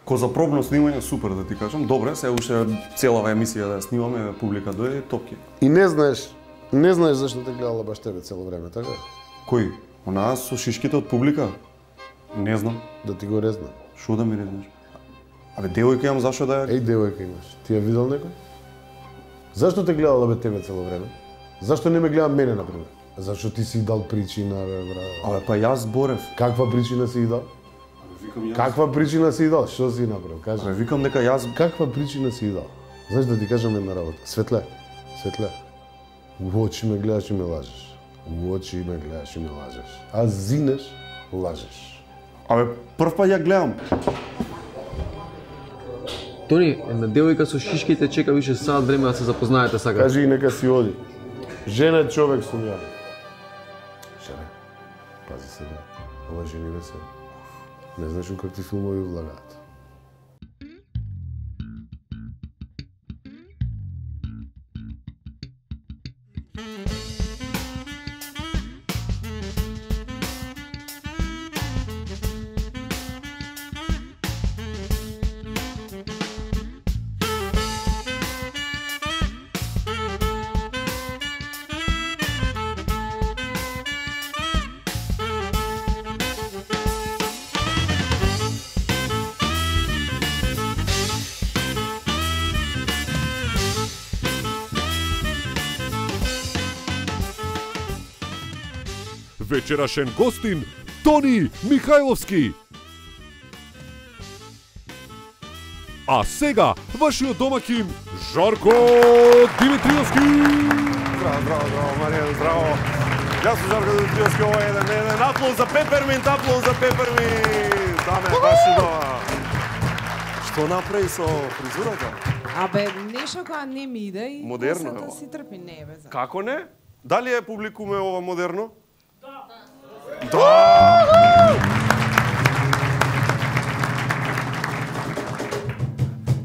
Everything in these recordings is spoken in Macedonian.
Ко за пробно снимање супер да ти кажам. Добре, се уште целава емисија да ја снимаме, публика дојде топки. И не знаеш зашто те гледала баш тебе цело време, така? Кој? Онаа со шишките од публика? Не знам. Да ти го резнам. Шо да ми резнеш? Абе, девојка имам, зашо да ја... Еј, девојка имаш. Ти ја видел некој? Зашто те гледала бе тебе цело време? Зашто не ме гледа мене, например? Зашто ти си дал причина, бе, брат? Абе, па јас зборев. Каква причина си дал? Викам јас. Каква причина си дал? Што си направил? Кажи. Абе, викам дека јас... Каква причина си дал? Знаеш да ти кажам една работа. Светле, у очи ме гледаш и ме лажеш. У очи ме гледаш и ме лажеш. А зинеш, лажеш. Абе, прв пат ја гледам. Тони, една девојка со шишките чека више саат време да се запознаете сака. Кажи и нека си оди. Жена е човек сум ја. Шаре, пази се, брат. Ова жени бе се. Не знаеш у какви филмови влагаат. Вечерашен гостин Тони Михајловски. А сега вашиот домаќин Жарко Димитриевски. Здраво, Маријан, здраво. Јас сум Жарко Димитриевски, ова е еден аплауз за Пеперминт, Даме, баш убава. Што направи со фризурата? Абе, нешто која не ми иде и Модерно е косата ова. си трпи, не бе. Како не? Дали е публикуме ова модерно? Да!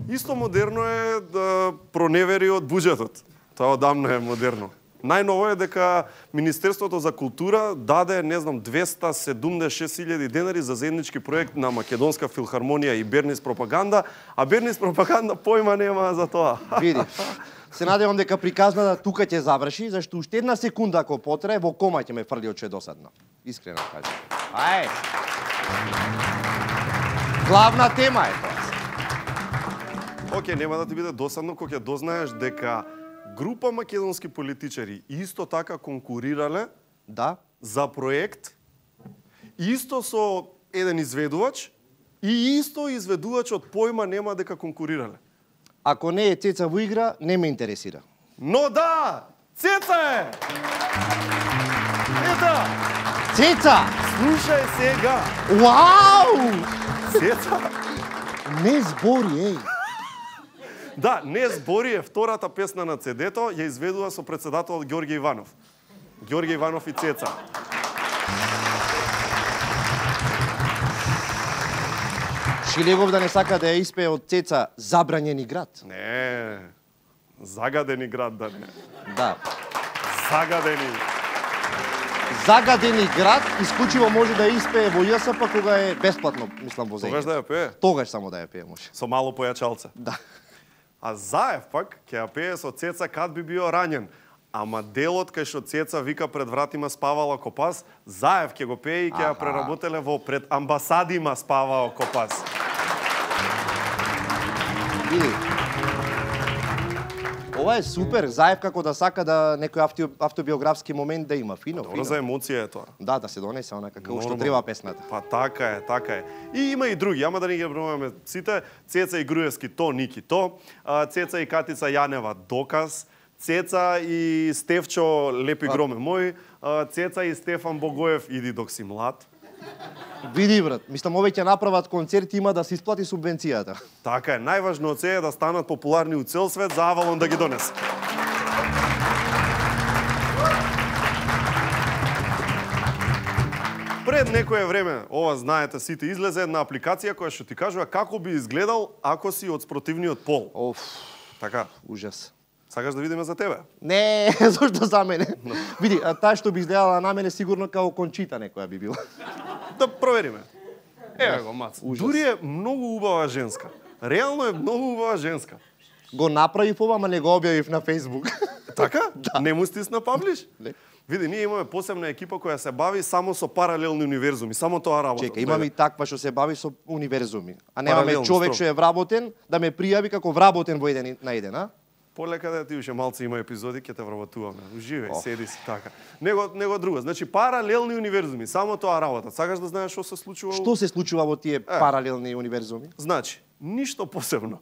Исто модерно е да проневери од буџетот. Тоа одамно е модерно. Најново е дека Министерството за култура даде, не знам, 276.000 денари за заеднички проект на Македонска филхармонија и Бернис пропаганда, а Бернис пропаганда појма нема за тоа. Види. Се надевам дека приказната тука ќе заврши, зашто уште една секунда ако потрае, во кома ќе ме фрли од че досадно. Искрено кажам. Ај. Главна тема е тоа. Оке, нема да ти биде досадно кога ќе дознаеш дека група македонски политичари исто така конкурирале Да. за проект, исто со еден изведувач и исто изведувачот појма нема дека конкурирале. Ако не е Цеца во игра, не ме интересира. Но да! Цеца е! Ета! Цеца! Слушај сега! Вау! Цеца! Не збори, еј. Да, не збори е втората песна на CD-то, ја изведува со председателот Ѓорѓе Иванов. Ѓорѓе Иванов и Цеца. Шилегов да не сака да ја испее од Цеца Забранjeni град. Не, загадени град да не. Да. Загадени. Загадени град исклучиво може да испее во ЈСП кога е бесплатно, мислам, возење. Тогаш да ја пее. Тогаш само да ја пее може. Со мало појачалце. Да. А Заев пак ќе ја пее со Цеца кад би био ранен. Ама делот кај што Цеца вика пред вратима спавала копас, Заев ќе го пее и ќе ја преработеле во пред амбасадима спавао копас. Види. Ова е супер, Заев како да сака да некој автобиографски момент да има. Фино, Добро за фино. емоција е тоа. Да, да се донесе онака како што Нормално. треба песната. Па така е, така е. И има и други, ама да не ги бројаме сите. Цеца и Груевски то, Ники то. Цеца и Катица Јанева доказ. Цеца и Стефчо Лепи громе мој. Цеца и Стефан Богоев иди док си млад. Види брат, мислам овие ќе направат концерт, има да се исплати субвенцијата. Така е, најважно од се е да станат популарни у цел свет за Авалон да ги донесе. Пред некое време, ова знаете сите, излезе една апликација која што ти кажува како би изгледал ако си од спротивниот пол. Оф, Така, ужас. сакаш да видиме за тебе? Не, зошто за мене? Види, а таа што би изгледала на мене сигурно како Кончита некоја би била. Да провериме. Еве го, мац. Дури е многу убава женска. Реално е многу убава женска. Го направив ова, ама не го објавив на Facebook. Така? Да. Не му стисна паблиш? Не. Види, ние имаме посебна екипа која се бави само со паралелни универзуми, само тоа работа. Чека, имаме и таква што се бави со универзуми. А немаме Паралелно, човек стро. што е вработен да ме пријави како вработен во еден на еден, а? Полека да ти уште малце има епизоди, ќе те вработуваме. Уживај, седи си така. Него друго. Значи паралелни универзуми, само тоа работа. Сакаш да знаеш што се случува? Што се случува во тие паралелни универзуми? Значи, ништо посебно.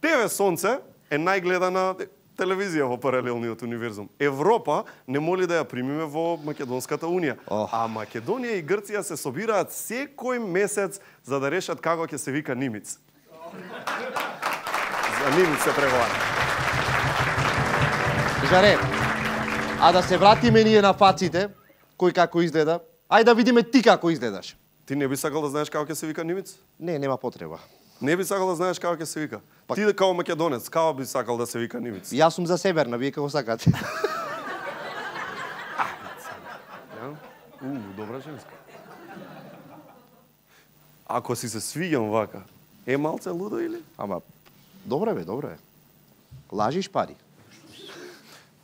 ТВ Сонце е најгледана телевизија во паралелниот универзум. Европа не моли да ја примиме во Македонската унија. А Македонија и Грција се собираат секој месец за да решат како ќе се вика Нимиц. За Нимиц се преговара. Жаре, а да се вратиме ние на фаците, кој како изгледа. Ајде да видиме ти како изгледаш. Ти не би сакал да знаеш како ќе се вика Нимиц? Не, нема потреба. Не би сакал да знаеш како ќе се вика. Ти као македонец, како би сакал да се вика Нимиц? Јас сум за Северна, вие како сакате. Добра женска. Ако си се свиѓам вака, е малце лудо или? Ама, добро бе, добро е. Лажиш пари.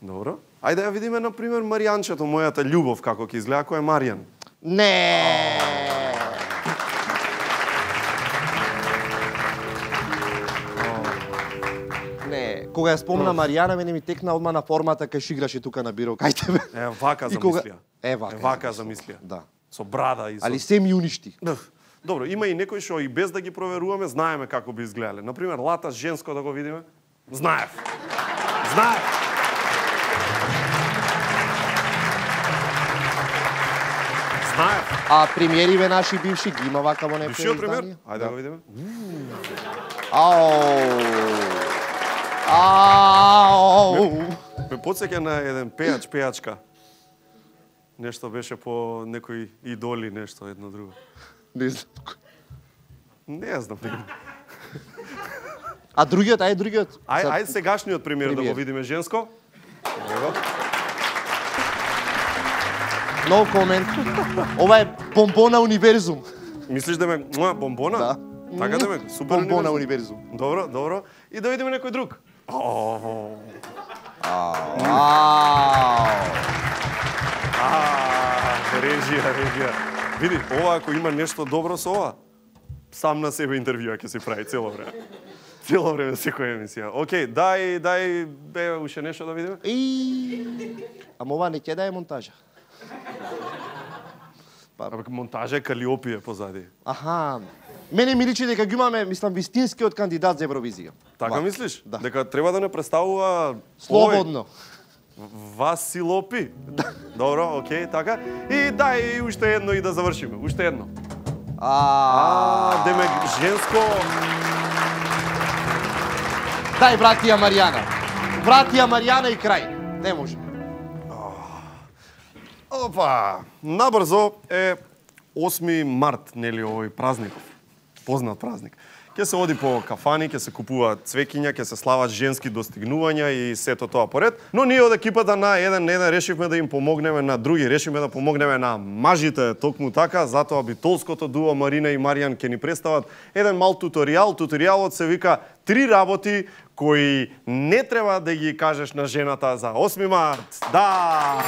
Добро. Ајде да ја видиме, например, Маријанчето, мојата љубов, како ќе изгледа, кој е Маријан. Не. Не, кога ја спомна Маријана, мене ми текна одма на формата кај што играше тука на биро кај тебе. Е, вака И кога- замислија. Е, вака замислија. Да. Со брада и со... Али се ми уништи. Добро, има и некои што и без да ги проверуваме, знаеме како би изгледале. Например, Лата женско да го видиме. Знаев. А премиериве наши бивши ги има вака во некој Бившиот премиер? издание? Ајде да го видиме. Ме потсеќа на еден пејачка. Нешто беше по некои идоли, нешто едно друго. Не знам. Не знам. А другиот, другиот. Ајде сегашниот премиер да Премиер. го видиме женско. Ево. No comment. Ова е бомбона универзум. Мислиш да ме бомбона? Да. Така да ме супер Бомбона универзум. универзум. Добро, добро. И да видиме некој друг. Режија. Види, ова ако има нешто добро со ова, сам на себе интервјуа ќе се прави цело време. Цело време секоја емисија. Океј, дај бе уште нешто да видиме. Ама ова не ќе да е монтажа. Монтажа е Калиопија позади. Аха. Мене ми личи дека ги имаме, мислам, вистинскиот кандидат за Евровизија. Така мислиш? Да. Дека треба да не представува Слободно. Василопи. Добро, окей, така. И дај уште едно и да завршиме. Уште едно. Деме женско. Дај братија Маријана. Братија Маријана и крај. Не може. Опа, набрзо е 8 март, нели овој празников. Познат празник. Ќе се оди по кафани, ќе се купуваат цвеќиња, ќе се слават женски достигнувања и сето тоа поред. Но ние од екипата на еден решивме да им помогнеме на други, решивме да помогнеме на мажите, токму така, затоа битолското дуо Марина и Маријан ќе ни представат еден мал туторијал. Туторијалот се вика 3 работи кои не треба да ги кажеш на жената за 8 март. Да!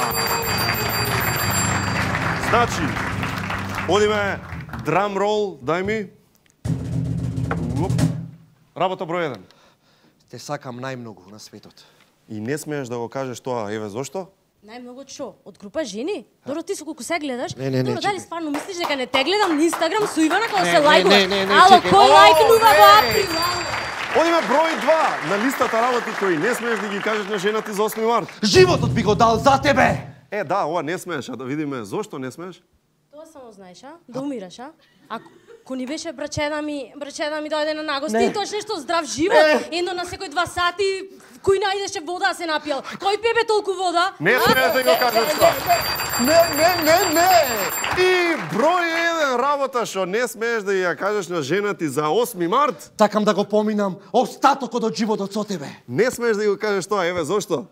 Значи, одиме драм рол, дај ми. Работа број 1. Те сакам најмногу на светот. И не смееш да го кажеш тоа, еве зошто? Најмногу што? Од група жени? Добро, ти со колку се гледаш? Не, Добро, дали чекај. стварно мислиш дека не те гледам на Инстаграм со Ивана кога Не, се не, лајкува? не, Ало, чекај. кој лајкнува во Ей! април? Одиме број 2 на листата работи кои не смееш да ги кажеш на жената за 8 март. Животот би го дал за тебе. Да, ова не смееш, а да видиме зошто не смееш? Тоа само знаеш, а? Да умираш, а? Ако ни беше брачена ми дојде на нагости, Не. тоа нешто здрав живот, едно на секој 2 сати, кој најдеше вода да се напиел? Кој пебе толку вода? Не смееш да го кажеш тоа. Не. И број 1 работа што не смееш да ја кажеш на жена ти за 8 март. Сакам да го поминам остатокот од животот со тебе. Не смееш да го кажеш тоа, еве зошто?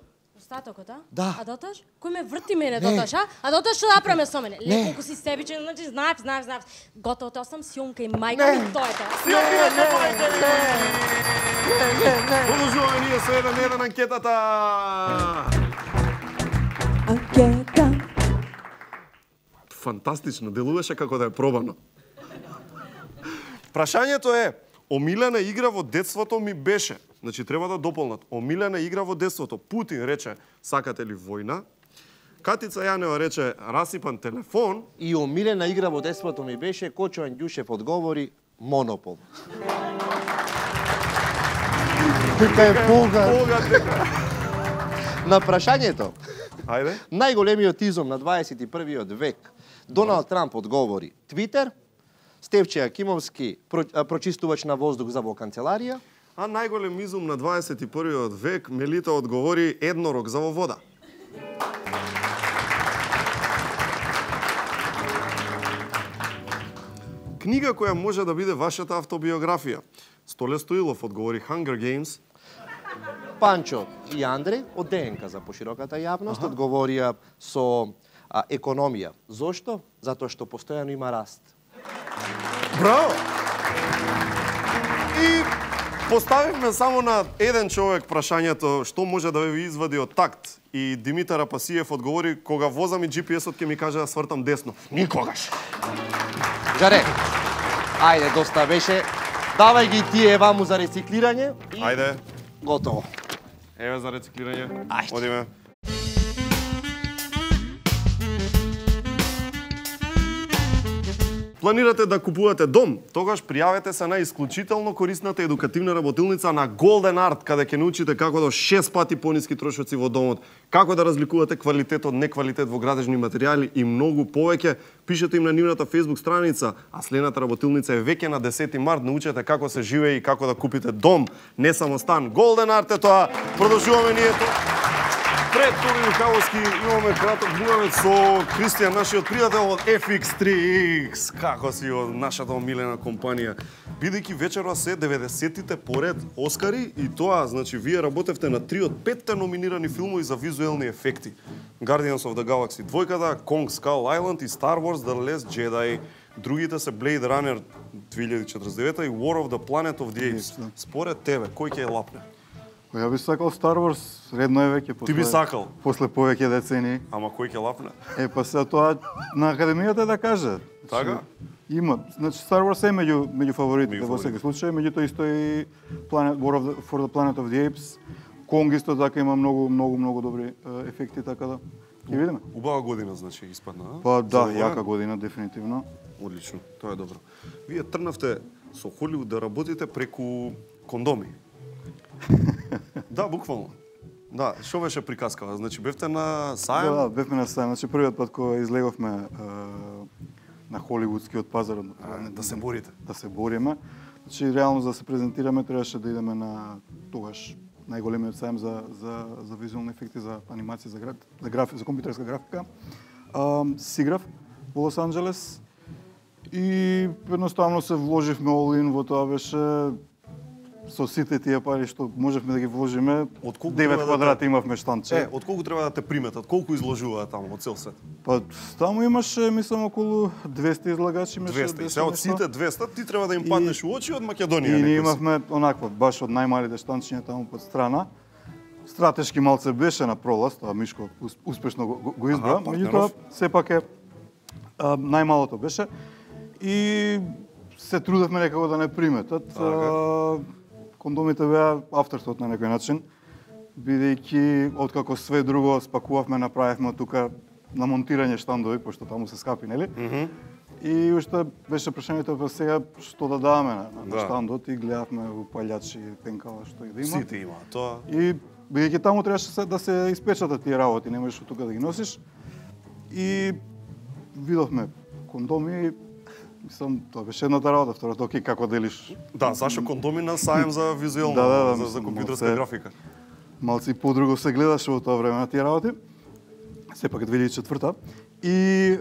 Остатокот, а? Да. А доташ? Кој ме врти мене доташ, а? А доташ што направиме со мене? Ле, колку си себичен, значи знаев. Готово, тоа сам сјомка и мајка ми, тоа е тоа. Продолжуваме ние со 1-1 анкетата. Анкета. Фантастично, делуваше како да е пробано. Прашањето е, омилена игра во детството ми беше. Значи треба да дополнат. Омилена игра во детството. Путин рече, сакате ли војна? Катица Јанева рече, расипан телефон. И омилена игра во детството ми беше, Кочо Андјушев одговори, Монопол. Дека е богат. На прашањето, Ајде. најголемиот изум на 21. век, Доналд Трамп одговори, Твитер, Стевче Акимовски, прочистувач на воздух за во канцеларија, А најголем изум на 21. век, Мелита одговори, еднорог за во вода. Книга која може да биде вашата автобиографија. Столе Стоилов одговори Hunger Games. Панчо и Андре од ДНК за пошироката јавност одговорија со економија. Зошто? Затоа што постојано има раст. Браво! И поставивме само на еден човек прашањето што може да ви извади од такт. И Димитар Апасиев одговори, кога возам и GPS-от ќе ми каже да свртам десно. Никогаш! Жаре, ајде, доста беше. Давај ги тие ваму за рециклирање и Ајде, готово. еве за рециклирање. Ајде. Одиме. Планирате да купувате дом? Тогаш пријавете се на исклучително корисната едукативна работилница на Golden Art, каде ќе научите како до 6 пати пониски трошоци во домот, како да разликувате квалитет од неквалитет во градежни материјали и многу повеќе. Пишете им на нивната Facebook страница, а следната работилница е веќе на 10 март. Научете како се живее и како да купите дом, не само стан. Golden Art е тоа. Продолжуваме ние Пред Тони Михайловски имаме краток муавет со Кристијан, нашиот пријател од FX3X. Како си од нашата омилена компанија. Бидејќи вечерва се 90-тите поред Оскари и тоа, значи, вие работевте на 3 од 5 номинирани филмови за визуелни ефекти. Guardians of the Galaxy 2, Kong Skull Island и Star Wars The Last Jedi. Другите се Blade Runner 2049 и War of the Planet of the Apes. Според тебе, кој ќе ја лапне? Ја би сакал Star Wars, редно е веќе после. Ти би сакал? После повеќе децени. Ама кој ќе лапне? Па се тоа на академијата да каже. Така? Има, значи Star Wars е меѓу фаворитите во секој случај, меѓутоа исто и for the Planet of the Apes. Kong исто така има многу добри ефекти, така да ќе видиме. Убава година, значи, испадна, а? Па да, јака година, дефинитивно. Одлично, тоа е добро. Вие тргнавте со Холивуд да работите преку кондоми. Да, буквално. Да, што беше приказкава? Значи, бевте на сајм? Да, бевме на сајм. Значи, првиот пат кога излеговме на холивудскиот пазар, Да се борите. Да се бориме. Значи, реално за да се презентираме, требаше да идеме на тогаш најголемиот сајм за визуални ефекти, за анимација, за компјутерска графика. Сиграв во Лос Анџелес и едноставно се вложивме all-in во тоа. Беше со сите тие пари што можевме да ги вложиме. 9 квадрати имавме штанче. Од колку треба да те приметат? Колку изложуваат таму во цел свет? Па таму имаше, мислам, околу 200 излагачи. 200. И се од сите 200 ти треба да им паднеш у очи од Македонија. И ние имавме онаква, баш од најмалите штанчиња таму под страна. Стратешки малце беше на пролаз, тоа Мишко успешно го избра, меѓутоа сепак е најмалото беше и се трудевме некако да не приметат. Кондомите беа авторствот на некој начин, бидејќи откако све друго спакувавме, направивме тука на монтирање штандови, пошто таму се скапи, нели? И уште беше прашањето па сега што да даваме на штандот и гледавме упалјачи, пенкала, што и да има. Сите има тоа. И бидејќи таму требаше да се испечатат тие работи, не можеш од тука да ги носиш. И видовме кондоми. Мислам, тоа беше едната работа, втората, окей, како делиш? Да, зашо кондоми на сајм за визуелно, за компјутерска графика? Малци и подруго се гледаше во тоа време на тие работи. Сепак е 2004-та. И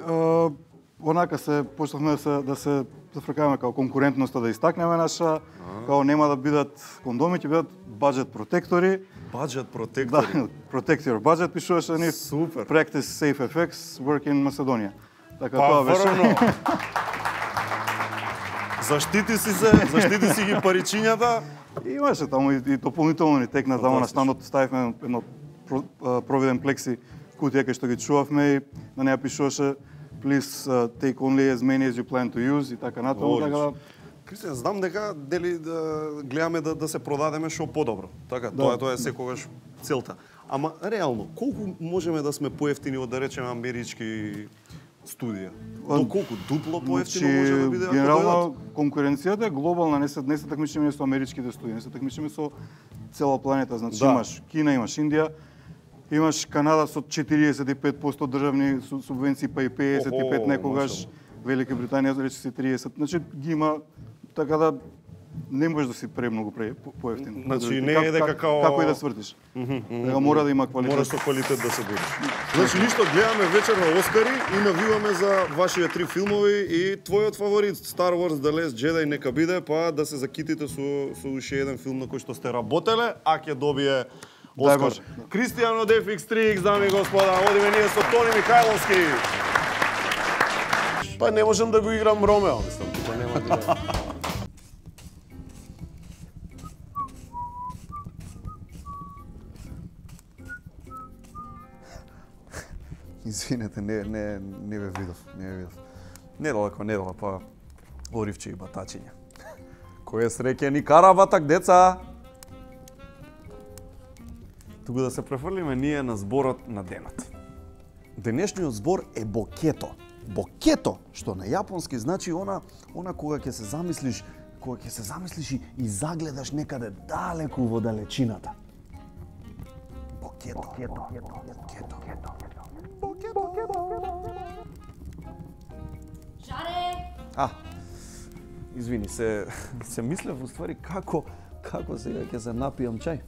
онака се почнавме да се зафркаваме као конкурентноста да истакнеме наша, као нема да бидат кондоми, ќе бидат баџет протектори. Баџет протектори. Да, protect your budget пишуваше ни. Супер. Practice Safe FX, work in Macedonia. Така Па тоа беше. врно. Заштити си ги паричињата. Имаше таму и дополнително ни текна таму на штандот, ставивме едно провиден плекси кутија кај што ги чувавме и на неја пишуваше please take only as many as you plan to use и така натаму, така да. Кристијан, знам дека дели да гледаме да се продадеме што подобро. Така, Да. тоа е секогаш целта. Ама реално, колку можеме да сме поевтини од да речеме амерички студија? До колку дупло поевтино може да биде ако генерално дојдат? конкуренцијата е глобална, не се такмичиме со америчките студии, не се такмичиме со цела планета. Значи Да. имаш Кина, имаш Индија, имаш Канада со 45% државни субвенции, па и 55 некогаш, Велика Британија речиси 30. Значи ги има, така да не можеш да си премногу поевтин. Значи не е дека како и да свртиш. Дека мора да има квалитет. Мора со квалитет да се будеш. Значи ништо, гледаме вечерва Оскари и навиваме за вашите 3 филмови и твојот фаворит Star Wars The Last Jedi нека биде, па да се закитите со уште еден филм на кој што сте работеле, а ќе добие Оскар. Боже. Кристијан од FX3X, дами и господа, одиме ние со Тони Михајловски. Па не можам да го играм Ромео, мислам, тука нема да. Извинете, не ве видов. Недалеко, па оривче и батачиња. Кој е среќен и кара батак, деца? Туку да се префрлиме ние на зборот на денот. Денешниот збор е бокето. Бокето, што на јапонски значи она кога ќе се замислиш и загледаш некаде далеку во далечината. Бокето. Жаре! Извини, се мислев уствари како сега ќе се напијам чај.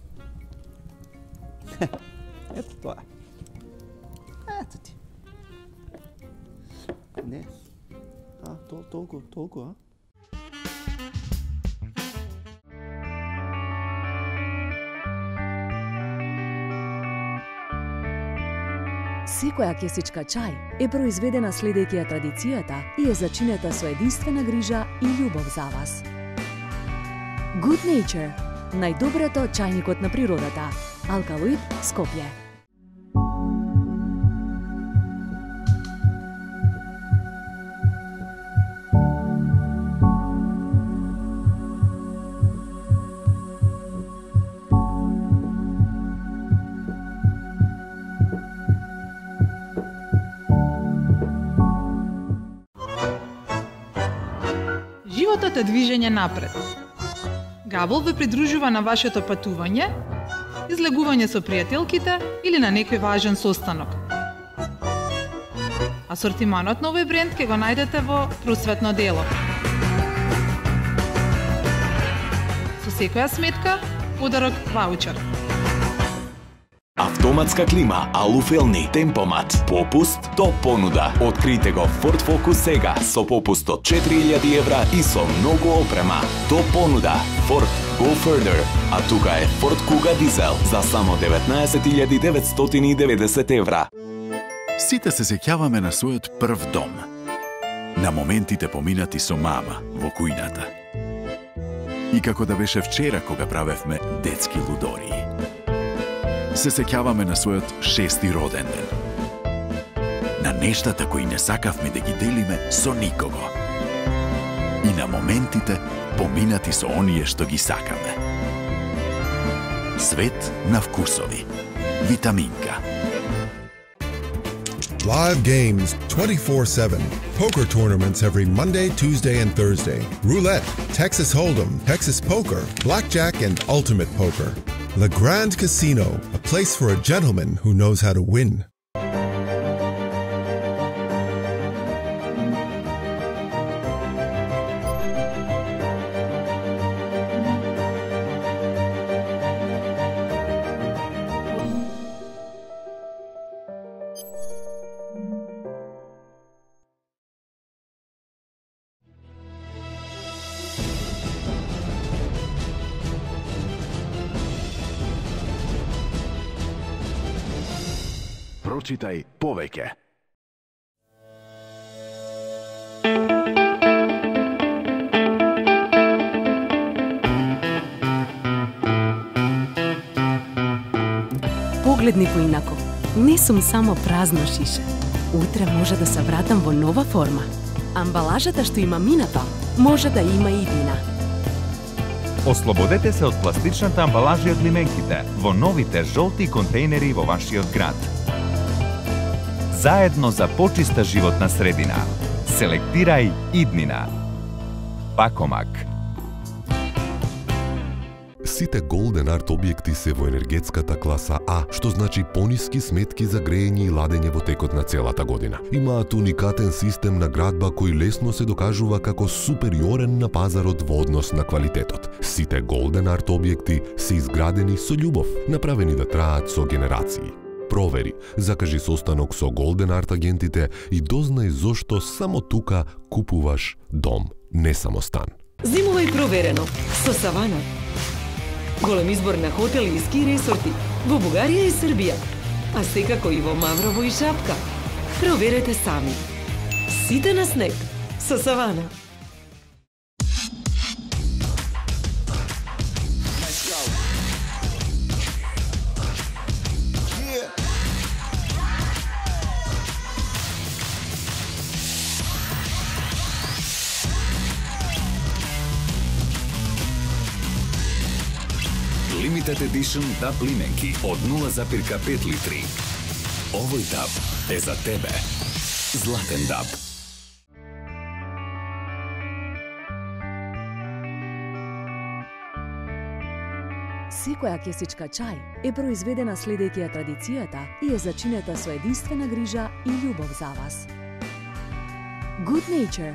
Ето тоа е. Ето ти. Не. Толку, а? Секоја кесичка чај е произведена следејќи ја традицијата и е зачинета со единствена грижа и љубов за вас. Good Nature, најдоброто чајникот на природата. Алкалоид, Скопје. Животот е движење напред. Габл ве придружува на вашето патување, излегување со пријателките или на некој важен состанок. Асортиманот на овој бренд ќе го најдете во просветно дело. Со секоја сметка, подарок ваучер. Автоматска клима, алуфелни, темпомат, попуст, топ понуда. Открите го Ford Focus сега со попуст од 4000 евра и со многу опрема. Топ понуда, Ford Go Further. А тука е Ford Kuga Diesel за само 19.990 евра. Сите се сеќаваме на својот прв дом. На моментите поминати со мама во кујната. И како да беше вчера кога правевме детски лудории. Се сеќаваме на својот 6-ти роден ден. На нештата кои не сакавме да ги делиме со никого. И на моментите поминати со оние што ги сакаме. Свет на вкусови. Витаминка. Live games 24/7. Poker tournaments every Monday, Tuesday, and Thursday. Roulette, Texas Hold'em, Texas Poker, Blackjack, and Ultimate Poker. Le Grand Casino, a place for a gentleman who knows how to win. Прочитај повеќе. Погледни поинаку. Не сум само празно шише. Утре може да се вратам во нова форма. Амбалажата што има минато, може да има и иднина. Ослободете се од пластичната амбалажа од лименките во новите жолти контейнери во вашиот град. Заедно за почиста животна средина. Селектирај иднина. Пакомак. Сите Golden Art објекти се во енергетската класа А, што значи пониски сметки за грејење и ладење во текот на целата година. Имаат уникатен систем на градба кој лесно се докажува како супериорен на пазарот во однос на квалитетот. Сите Golden Art објекти се изградени со љубов, направени да траат со генерации. Провери, закажи состанок со Golden Art агентите и дознај зошто само тука купуваш дом, не само стан. Зимувај проверено со Савана. Голем избор на хотели и ски ресорти во Бугарија и Србија, а секако и во Маврово и Шапка. Проверете сами. Сите на снег со Савана. Limited Edition DAB лименки од 0,5 литри. Овој DAB е за тебе. Златен DAB. Секоја кесичка чај е произведена следејќи ја традицијата и е зачинета со единствена грижа и љубов за вас. Good Nature.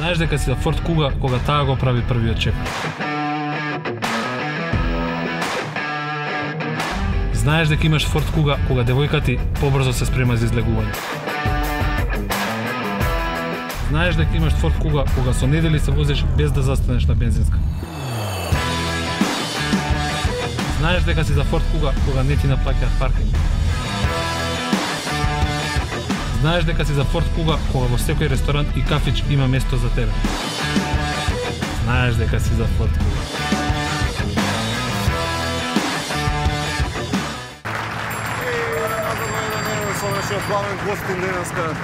Знаеш дека си за Форд Куга кога таа го прави првиот чек. Знаеш дека имаш Форд Куга кога девојка ти побрзо се спрема за излегување. Знаеш дека имаш Форд Куга кога со недели се возиш без да застанеш на бензинска. Знаеш дека си за Форд Куга кога не ти наплаќаат паркинг. Знаеш дека си за Форд Куга кога во секој ресторант и кафич има место за тебе. Знаеш дека си за Форд Куга. Со нашиот главен гостин денеска,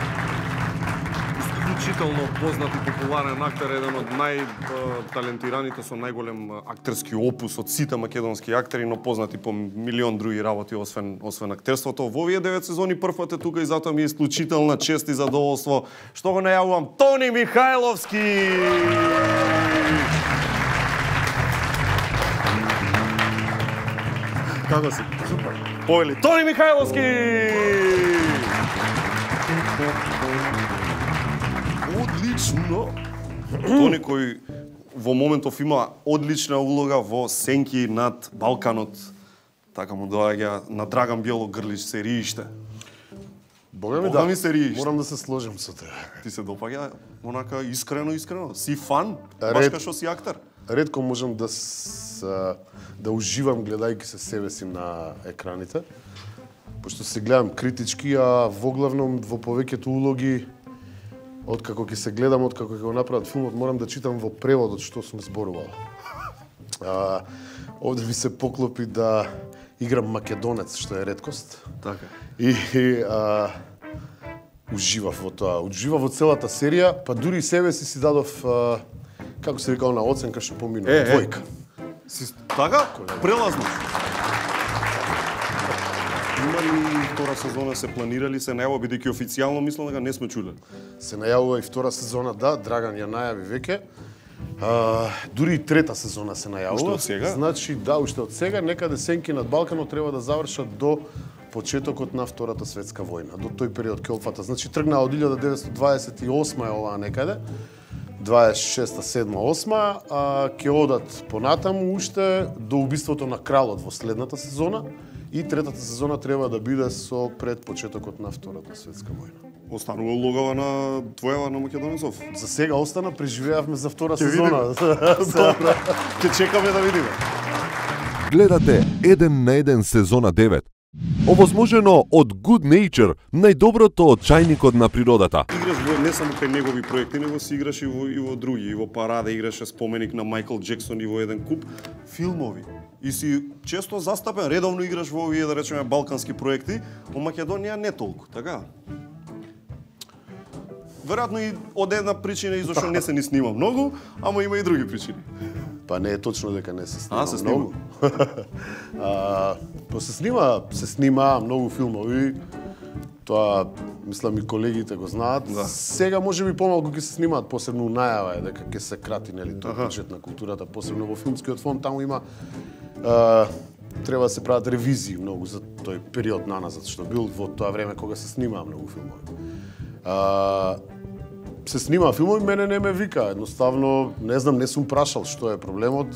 исклучително познат и популарен актер, еден од најталентираните со најголем актерски опус од сите македонски актери, но познати по милион други работи освен актерството. Во овие 9 сезони прв пат е тука и затоа ми е исклучителна чест и задоволство што го најавувам Тони Михајловски. Како си? Супер. Повели Тони Михајловски. Одлично. Тони кој во моментов има одлична улога во Сенки над Балканот. Така му доаѓа на Драган Бјелогрлич серииште. Бога ми да. Серииште. Морам да се сложим со тебе. Ти се допаѓа онака искрено. Си фан, баш кај што си актер. Ретко можам да уживам гледајќи се себе си на екраните, пошто се гледам критички, а воглавном во повеќето улоги откако ќе се гледам, откако ќе го направат филмот, морам да читам во преводот што сум зборувал. Овде ми се поклопи да играм македонец, што е реткост. Така. И уживав во тоа. Уживав во целата серија, па дури и себе си дадов, како се вика, на оценка што поминува, двојка. Така? Прелазно. Има ли втора сезона, се планирали, се најава, бидејќи официјално мислам дека не сме чуле? Се најавува и втора сезона, да, Драган ја најави веќе. Дури и трета сезона се најавува. Уште од сега? Значи, да, уште од сега, некаде Сенки над Балканот треба да завршат до почетокот на Втората светска војна. До тој период ќе опфата. Значи, тргна од 1928 е оваа некаде. 26-та, 7-та, 8-та, ќе одат понатаму уште до убиството на кралот во следната сезона и третата сезона треба да биде со пред почетокот на Втората светска војна. Останува улогава на твојава на Македонецов? За сега остана, преживеавме за втора сезона. Добро. Ќе чекаме да видиме. Гледате 1 на 1 сезона 9. Овозможено од Good Nature, најдоброто од чајникот на природата. Играш не само кај негови проекти, него си играш и во други. И во Парада играше споменик на Майкл Джексон и во еден куп филмови. И си често застапен, редовно играш во овие, да речеме, балкански проекти, во Македонија не толку, така? Веројатно и од една причина и зашто не се ни снима многу, ама има и други причини. Па не е точно дека не се снима се снима. многу. Па се снима многу филмови. Тоа, мислам, и колегите го знаат. Да. Сега може би помалку ќе се снимаат, посебно најава е дека ќе се крати, нели, тој бюджет на културата, посебно во филмскиот фонд, таму има треба да се прават ревизии многу за тој период наназад, што бил во тоа време кога се снимаа многу филмови. Се снима филмови, мене не ме вика, едноставно, не знам, не сум прашал што е проблемот.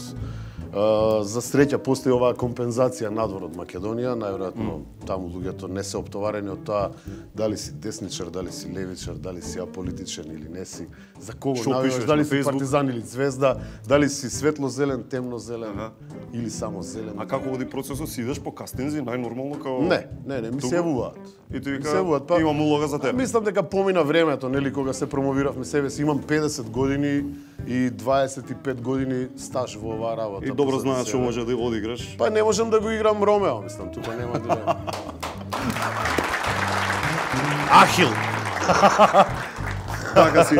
За среќа постои оваа компензација надвор од Македонија, најверојатно таму луѓето не се оптоварени од тоа дали си десничар, дали си левичар, дали си аполитичен или не си, за кого навиваш, дали си партизан или звезда, дали си светло-зелен, темно-зелен или само зелен. А како води процесот, си идеш по кастинзи, најнормално као... Не, ми се јавуваат. И ти вика, имам улога за тебе. Мислам дека помина времето, нели, кога се промовиравме себе си, имам 50 години и 25 години стаж во оваа работа. И добро знаат што може да одиграш. Па не можам да го играм Ромео, мислам, тука нема дилема. Ахил. Така си.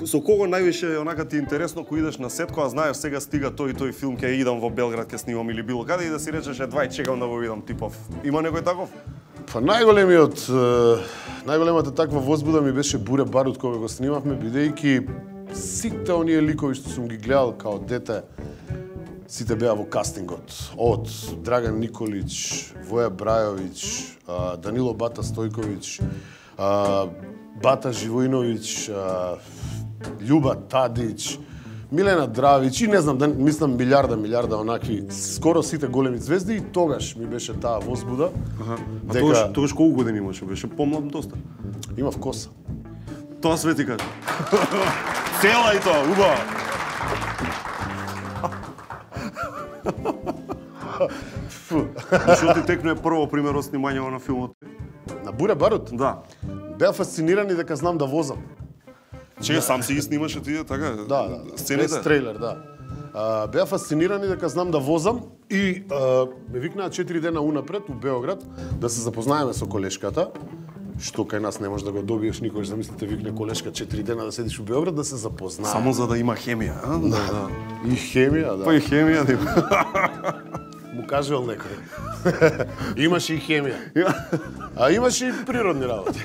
Со кого највише онака ти интересно кој идеш на сет, кога знаеш сега стига тој и тој филм, ќе идам во Белград, ќе снимам или било каде и да си речеш едва чекам да го видам типов. Има некој таков? Па најголемата таква возбуда ми беше Буре Барут кога го снимавме, бидејќи сите оние ликови што сум ги гледал као дете, сите беа во кастингот. Од Драган Николич, Воја Брајовиќ, Данило Бата Стојковиќ, Бата Живојновиќ, Љуба Тадиќ, Милена Дравиќ и не знам, мислам милиарда онакви, скоро сите големи звезди и тогаш ми беше таа возбуда. А тогаш колку години имаше? Беше помлад доста? Имав коса. Тоа све ти кажа. Цела и тоа, убава. Што ти текнуе прво пример од снимањето на филмот? На Буре Барут? Да. Беа фасцинирани дека знам да возам. Че сам си ги снимаше тие така? Да. Сцените? Без трейлер, да. Беа фасцинирани дека знам да возам и ме викнаа 4 дена унапред у Београд да се запознаеме со колешката, што кај нас не може да го добиеш никош, замислите, викне колешка 4 дена да седиш у Београд да се запознаеме. Само за да има хемија, а? Да. И хемија, да. Па и хемија, да. Му кажувал некој. Имаше и хемија. А имаше и природни работи.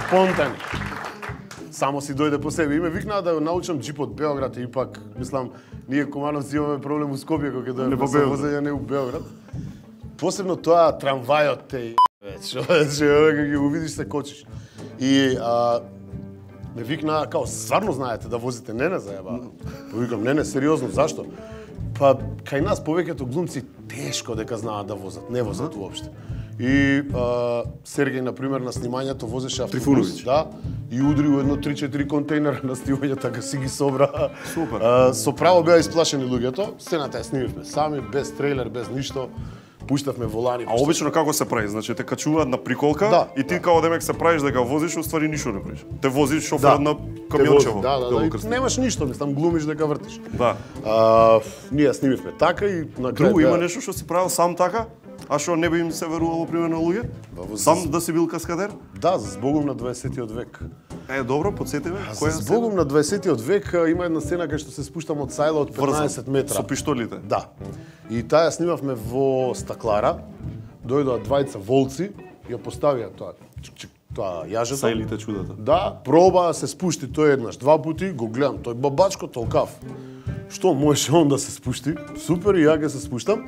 Спонтани. Само си дојде по себе. И ме викнаа да научам джип од Београд и пак, мислам, ние комановци имаме проблем у Скопје кога ќе дојдеме со возење не у Београд. Посебно тоа трамвајот те кога ги увидиш се кочиш. И ме викнаа, као, стварно знаете да возите? Не зајаба. Повикам, не, сериозно, зашто? Па, кај нас повеќето глумци тешко дека знаат да возат, не возат уопште. И Сергеј, например, на снимањето возеше автобус. Трифуновиќ. Да, и удри у едно 3-4 контейнера на снимање, така си ги собра. Супер. Со право беа исплашени луѓето. Сцената ја снимивме сами, без трейлер, без ништо. Пуштавме волани. А обично како се прави? Значи те качуваат на приколка и ти као демек се правиш дека возиш, уствари ништо не правиш. Те возиш шоферот на камиончево. Да. Немаш ништо, мислам, глумиш дека вртиш. Да. Ние снимивме така и на крај. Друго има нешто што си правил сам така? А што не би им се верувало примерно луѓе? Сам да си бил каскадер? Да, за збогом на 20-тиот век. Добро, подсети ме. За збогом на 20-тиот век има една сцена кај што се спуштам од сајла од 15 метра. Со пиштолите? Да. И таа снимавме во стаклара. Дојдоа двајца волци, ја поставија тоа јажето. Сајлите чудата. Да, проба се спушти тој еднаш, два пати, го гледам, тој бабачко толкав. Што можеше он да се спушти? Супер, и ја ќе се спуштам.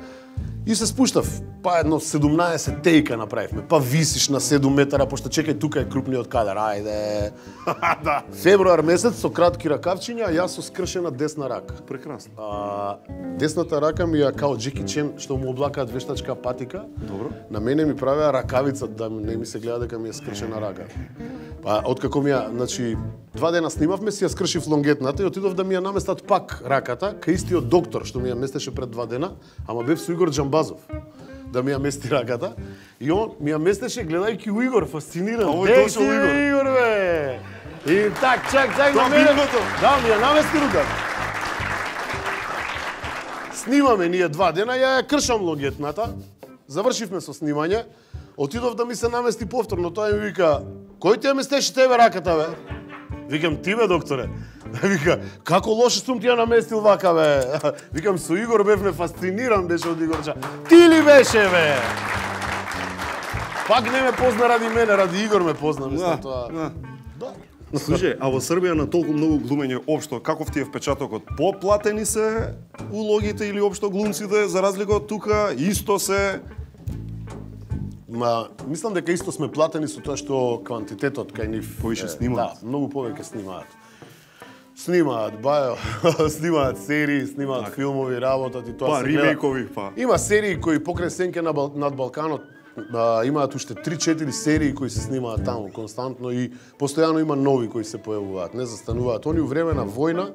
И се спуштав, па едно 17 тејка направивме, па висиш на 7 метара, пошто чекај, тука е крупниот кадар, ајде. Да. Февруар месец со кратки ракавчиња, а јас со скршена десна рака. Прекрасно. Десната рака ми ја као Джеки Чен, што му облакаат вештачка патика. Добро. На мене ми правеа ракавица, да не ми се гледа дека ми е скршена рака. Па, откако ми ја, значи, 2 дена снимавме, си ја скршив лонгетната и отидов да ми ја наместат пак раката, кај истиот доктор што ми ја местеше пред 2 дена, ама бев со Игор Джамбазов да ми ја мести раката. И он ми ја местеше гледајќи у Игор, фасциниран. Дей си Игор, бе! И так, чак, на мене. Да, ми ја намести руката. Снимаме ние 2 дена, ја кршам лонгетната, завршивме со снимање, отидов да ми се намести повторно, тој ми вика, кој ти ја местеше тебе раката, бе? Викам, ти бе, докторе. Вика, како лошо сум ти ја наместил вака, бе? Викам, со Игор бевме, фасциниран беше од Игорча. Ти ли беше, бе? Пак не ме позна ради мене, ради Игор ме позна, мислам тоа. Да. Слушај, а во Србија на толку многу глумење општо, каков ти е впечатокот? Поплатени се улогите или општо глумците, за разлика од тука, исто се... Мислам дека исто сме платени со тоа што квантитетот кај нив... Повише снимаат. Да, многу повеќе снимаат. Снимаат бајо, снимаат серии, снимаат филмови, работат и тоа се гледа. Ремейкови, па. Има серии кои покрај Сенке над Балканот имаат уште 3-4 серии кои се снимаат таму константно и постојано има нови кои се појавуваат, не застануваат. Они у време на војна,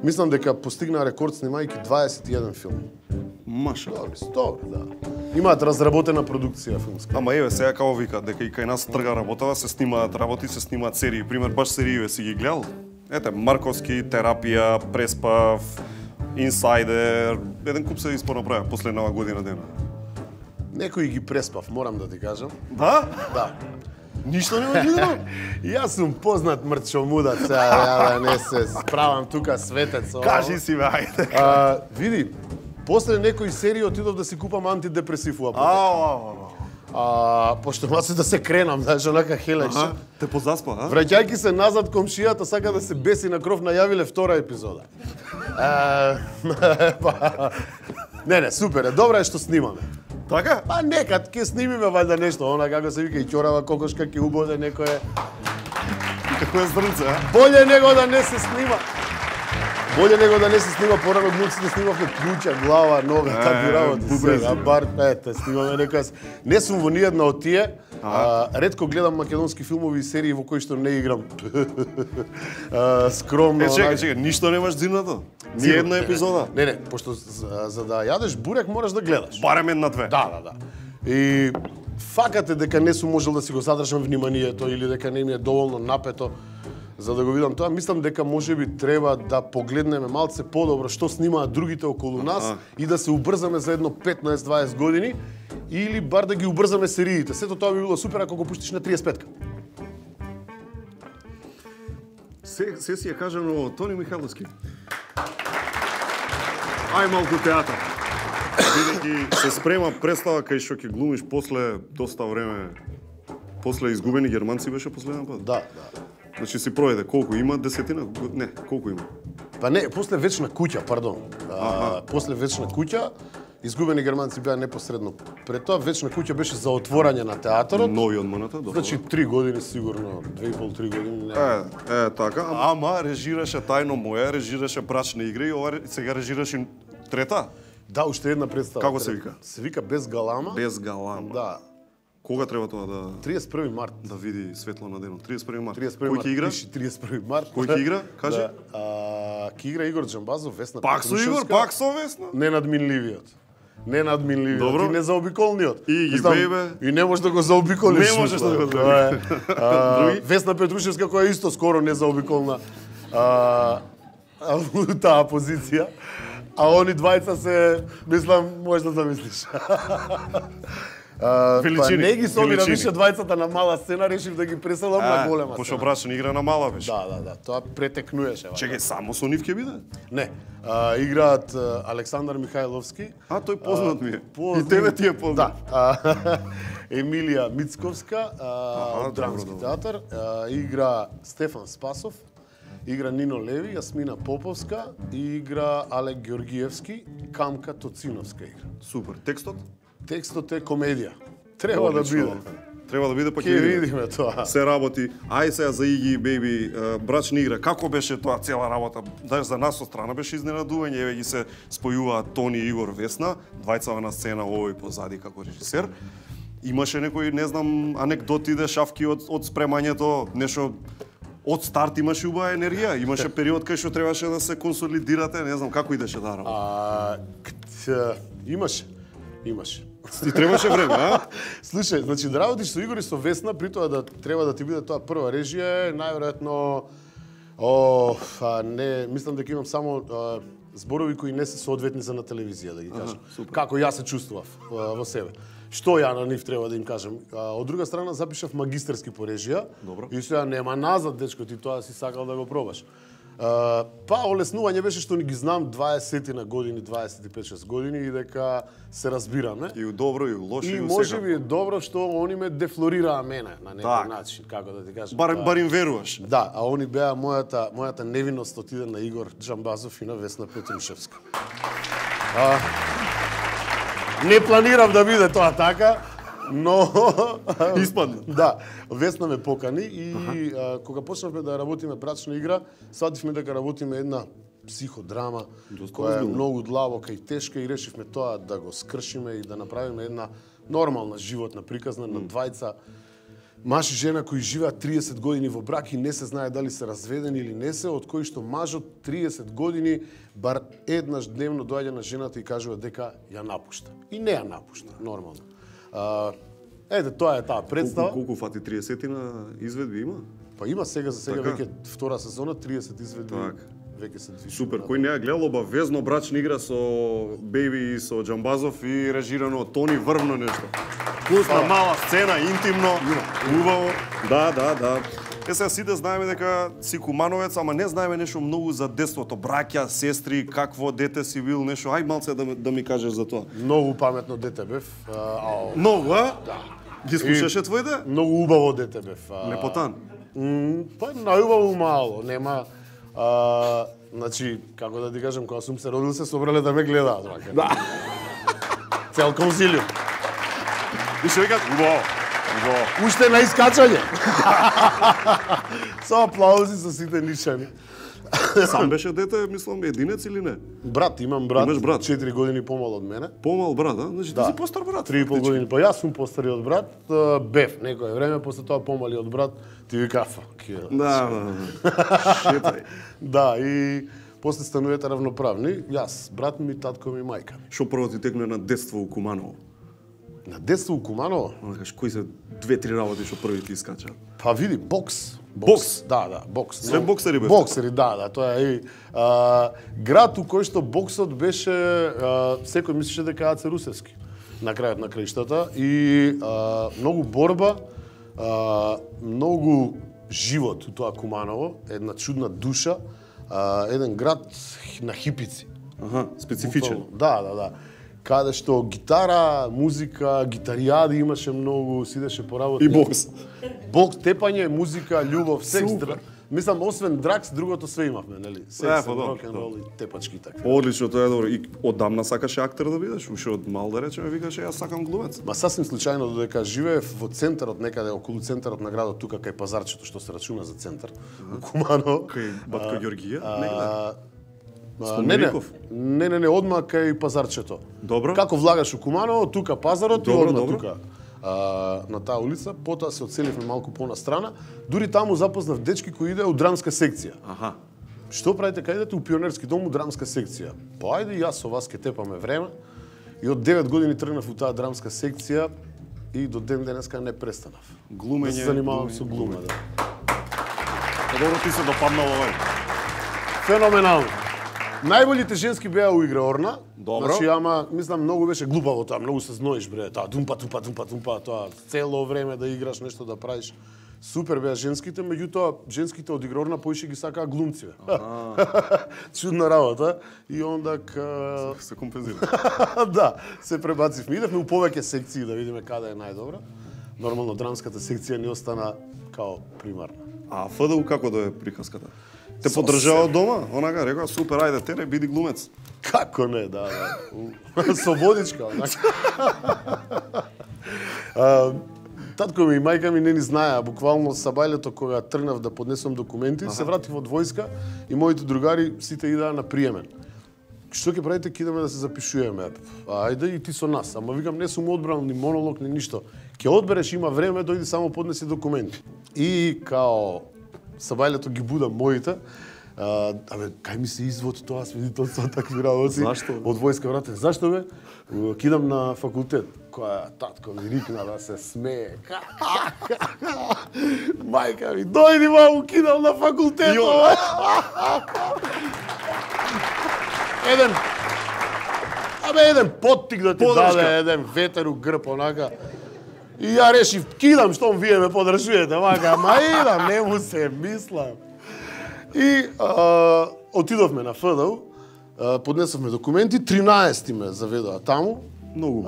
мислам дека постигнаа рекорд снимајќи 21 филм. Маша. Добре, да. Имаат разработена продукција филмска. Ама еве сега како вика дека и кај нас трга работава, се снимаат работи, се снимаат серии. Пример баш серииве си ги гледал? Ете, Марковски, Терапија, Преспав, Инсайдер, еден куп се испонаправија последнава година дена. Некои ги преспав, морам да ти кажам. Да? Да. Ништо нема видено? Јас сум познат мрчомудат, ја да не се справам тука светец. Кажи си, бе, ајде. Види, после некои серии отидов да си купам антидепресив у апотека. Пошто маси да се кренам, знаеш, онака хелеш. Те позаспа, а? Враќајќи се назад, комшијата сака да се беси на кров, најавиле 2 епизода. Не, супер е, добро е што снимаме. Така? Па некад ќе снимиме валјда нешто, она како се вика и ќорава кокошка ќе убоде некое. Како е зрнце, а? Боле него да не се снима. Боле него да не се снима, порано глумците снимавме плуќа, глава, нога, такви работи. Сега бар снимаме некојас. Не сум во ниједна од тие. Ретко гледам македонски филмови и серии во кои што не играм. Скромно. Чекај, ништо немаш зимнато? Ни една епизода? Не, пошто за да јадеш бурек мораш да гледаш. Барем една-две. Да. И факат е дека не сум можел да си го задржам вниманието или дека не ми е доволно напето за да го видам тоа. Мислам дека можеби треба да погледнеме малце подобро што снимаат другите околу нас и да се убрзаме за едно 15-20 години или бар да ги убрзаме сериите. Сето тоа би било супер ако го пуштиш на 35-ка. Се си ја кажано Тони Михайловски. Ај малку театар. Бидејќи се спрема представа кај што ќе глумиш после доста време. После Изгубени германци беше последен пат? Да. Значи си пројде колку има? 10? Не, колку има? Па не, после Вечна куќа, пардон. После Вечна куќа, Изгубени германци беа непосредно пред тоа. Вечна куќа беше за отворање на театарот. Нови од маната, Значи 3 години сигурно, 2,5-3 години. Така. Ама режираше Тајно моја, режираше Брачни игри и ова сега режираше трета? Да, уште една представа. Како се вика? Се вика Без галама. Без галама. Да. Кога треба тоа да 31 март да види светло на денот? 31 март. Кој ќе игра? 31 март. Кој ќе игра? Кажи. Ќе игра Игор Джамбазов, Весна Пак со Игор, пак со Весна? Ненадминливиот. Добро. И незаобиколниот. И ги бејбе. И не можеш да го заобиколиш. Не можеш да го заобиколиш. Весна Петрушевска која е исто скоро незаобиколна. Таа позиција. А они двајца се, мислам, можеш да замислиш. Величини. Па не ги собира више двајцата на мала сцена, решив да ги преселам на голема сцена. Пошто Брачни игра на мала беше. Да, тоа претекнуеше. Чекај, само со нив ќе биде? Не. Играат Александар Михајловски. Тој познат ми е. И тебе ти е познат. Да. Емилија Мицковска, од Драмски театар. Игра Стефан Спасов. Игра Нино Леви, Јасмина Поповска. Игра Алек Георгиевски. Камка Тоциновска игра. Супер. Текстот? Текстот е комедија. Треба да биде. Треба да биде, па ќе видиме тоа. Се работи. Ај сега за Иги Бејби, Брачни игра. Како беше тоа цела работа? Даже за нас со страна беше изненадување. Еве ги се спојуваат Тони, Игор, Весна, двајцава на сцена, овој позади како режисер. Имаше некои, не знам, анекдоти, шавки од спремањето, нешто од старт имаше убава енергија, имаше период кај што требаше да се консолидирате, не знам како идеше таа работа. Имаше. Ти требаше време, а? Слушај, значи да работиш со Игор и со Весна, при тоа да треба да ти биде тоа прва режија, најверојатно не, мислам дека имам само зборови кои не се соодветни за на телевизија, да ги кажам. Како јас се чувствував во себе. Што ја на нив треба да им кажам. Од друга страна запишав магистерски по режија. И сега нема назад, дечко, ти тоа си сакал да го пробаш. Па олеснување беше што ни ги знам 20 на години, 25-6 години и дека се разбираме. И у добро и у лошо и у секако. И можеби е добро што они ме дефлорираа мене на некој начин, како да ти кажам. Бар им веруваш. Да, а они беа мојата невиност отиде на Игор Джамбазов и на Весна Петрушевска. Не планирав да биде тоа така, но испадна. Да, Весна ме покани и кога почнавме да работиме брачна игра, свативме дека работиме една психодрама која е многу длабока и тешка и решивме тоа да го скршиме и да направиме една нормална животна приказна на двајца маж и жена кои живеат 30 години во брак и не се знае дали се разведени или не се, од кои што мажот 30 години бар еднаш дневно доаѓа на жената и кажува дека ја напушта. И не ја напушта, нормално. Ете, тоа е таа представа. Колку фати 30-на изведби има? Па има сега, за сега веќе втора сезона, 30 изведби. Веќе се движи. Супер, кој не ја гледал обавезно брачна игра со Бејби и со Джамбазов и режирано од Тони Врвно нешто. Вкусна мала сцена, интимно, убаво. Да. Сега сите знаеме дека си кумановец, ама не знаеме нешто многу за детството, браќа, сестри, какво дете си бил, нешто. Ај малце да ми кажеш за тоа. Многу паметно дете бев. Многу, а? Да. Ги слушаше твоите? Многу убаво дете бев. Лепотан? Па најубаво мало, нема. Значи, како да ти кажам, кога сум се родил се собрале да ме гледаат. Да. Цел консилиум. И се викат, убаво. Уште на искачање. Со аплаузи, со сите нишани. Сам беше дете, мислам, единец или не? Брат, имам брат. Имаш брат? 4 години помал од мене. Помал брат, а? Значи ти си постар брат. 3,5 години. Па јас сум постари од брат. Бев некое време, после тоа помали од брат. Ти вика, Да. Шетај. Да, и после станувете равноправни. Јас, брат ми, татко ми, мајка ми. Што прво ти текне на детство у Куманово? На детство у Куманово? Кои се 2-3 работи што први ти искача? Па види, бокс. Бокс? Да, бокс. Све боксери бе? Боксери, да, тоа е. Град у кој што боксот беше, секој мислеше дека АЦ Русевски на крајот на краиштата и многу борба, многу живот у тоа Куманово, една чудна душа, еден град на хипици. Специфичен. Да. Каде што гитара, музика, гитаријади имаше многу, сидеше по работа. И бокс. Бокс, тепање, музика, љубов, секс. Мислам, освен дракс, другото све имавме, нели? Секс, рок-н-рол и тепачки така. Одлично, тоа е добро. И одамна сакаше актер да бидеш? Уште од мал да речеме, викаше, јас сакам глумец. Ма сасвим случајно, додека живеев во центарот, некаде околу центарот на градот, тука кај пазарчето, што се рачуна за центар, у Куманово. Кај Батка Ѓоргија? Негде? Не, одма кај пазарчето. Добро. Како влагаш у Куманово, тука пазарот и одма тука. На таа улица, потоа се одселивме малку понастрана, дури таму запознав дечки кои идеа у драмска секција. Што правите, кај идете у пионерски дом у драмска секција? Па ајде јас со вас ке тепаме време. И од 9 години тргнав у таа драмска секција и до ден денеска не престанав. Глумење. Да се занимавам со глума, да. Добро ти се допаднал овој. Феноменално. Најболите женски беа у Игра Орна. Добро. Значи, ама, мислам, многу беше глупаво тоа, многу се зноиш, бре, тоа думпа, тоа цело време да играш, нешто да правиш. Супер беа женските, меѓутоа, женските од Игра Орна поише ги сакаа глумци, бе. Чудна работа. И онда се компензира. Да, се пребацивме. Идевме у повеќе секции да видиме каде е најдобра. Нормално, драмската секција ни остана као примарна. А ФДУ како да е приказката? Те поддржава од дома? Онака, рекоа, супер, ајде, тере, биди глумец. Како не, да. Со водичка, онака. Татко ми и мајка ми не ни знаеа, буквално сабајлето кога тргнав да поднесам документи, се вратив од војска и моите другари сите идеа на приемен. што ќе правите, ќе идеме да се запишуваме. Ајде и ти со нас. Ама викам, не сум одбрал ни монолог, ни ништо. Ќе одбереш, има време, дојди само поднеси документи. И као сабајлето ги будам моите, кај ми се извод тоа свидетелство такви работи. Зашто? Од војска вратен. Зашто бе? Кидам на факултет. Која татко ми рикна да се смее. Мајка ми, дојди маму, кидам на факултет. Еден поттик да ти даде, еден ветер у грб, онака. И ја решив, кидам, штом вие ме подржувате, мака, ма идам, не му се мислам. И отидовме на ФДУ, поднесовме документи, 13 ме заведоа таму. Многу.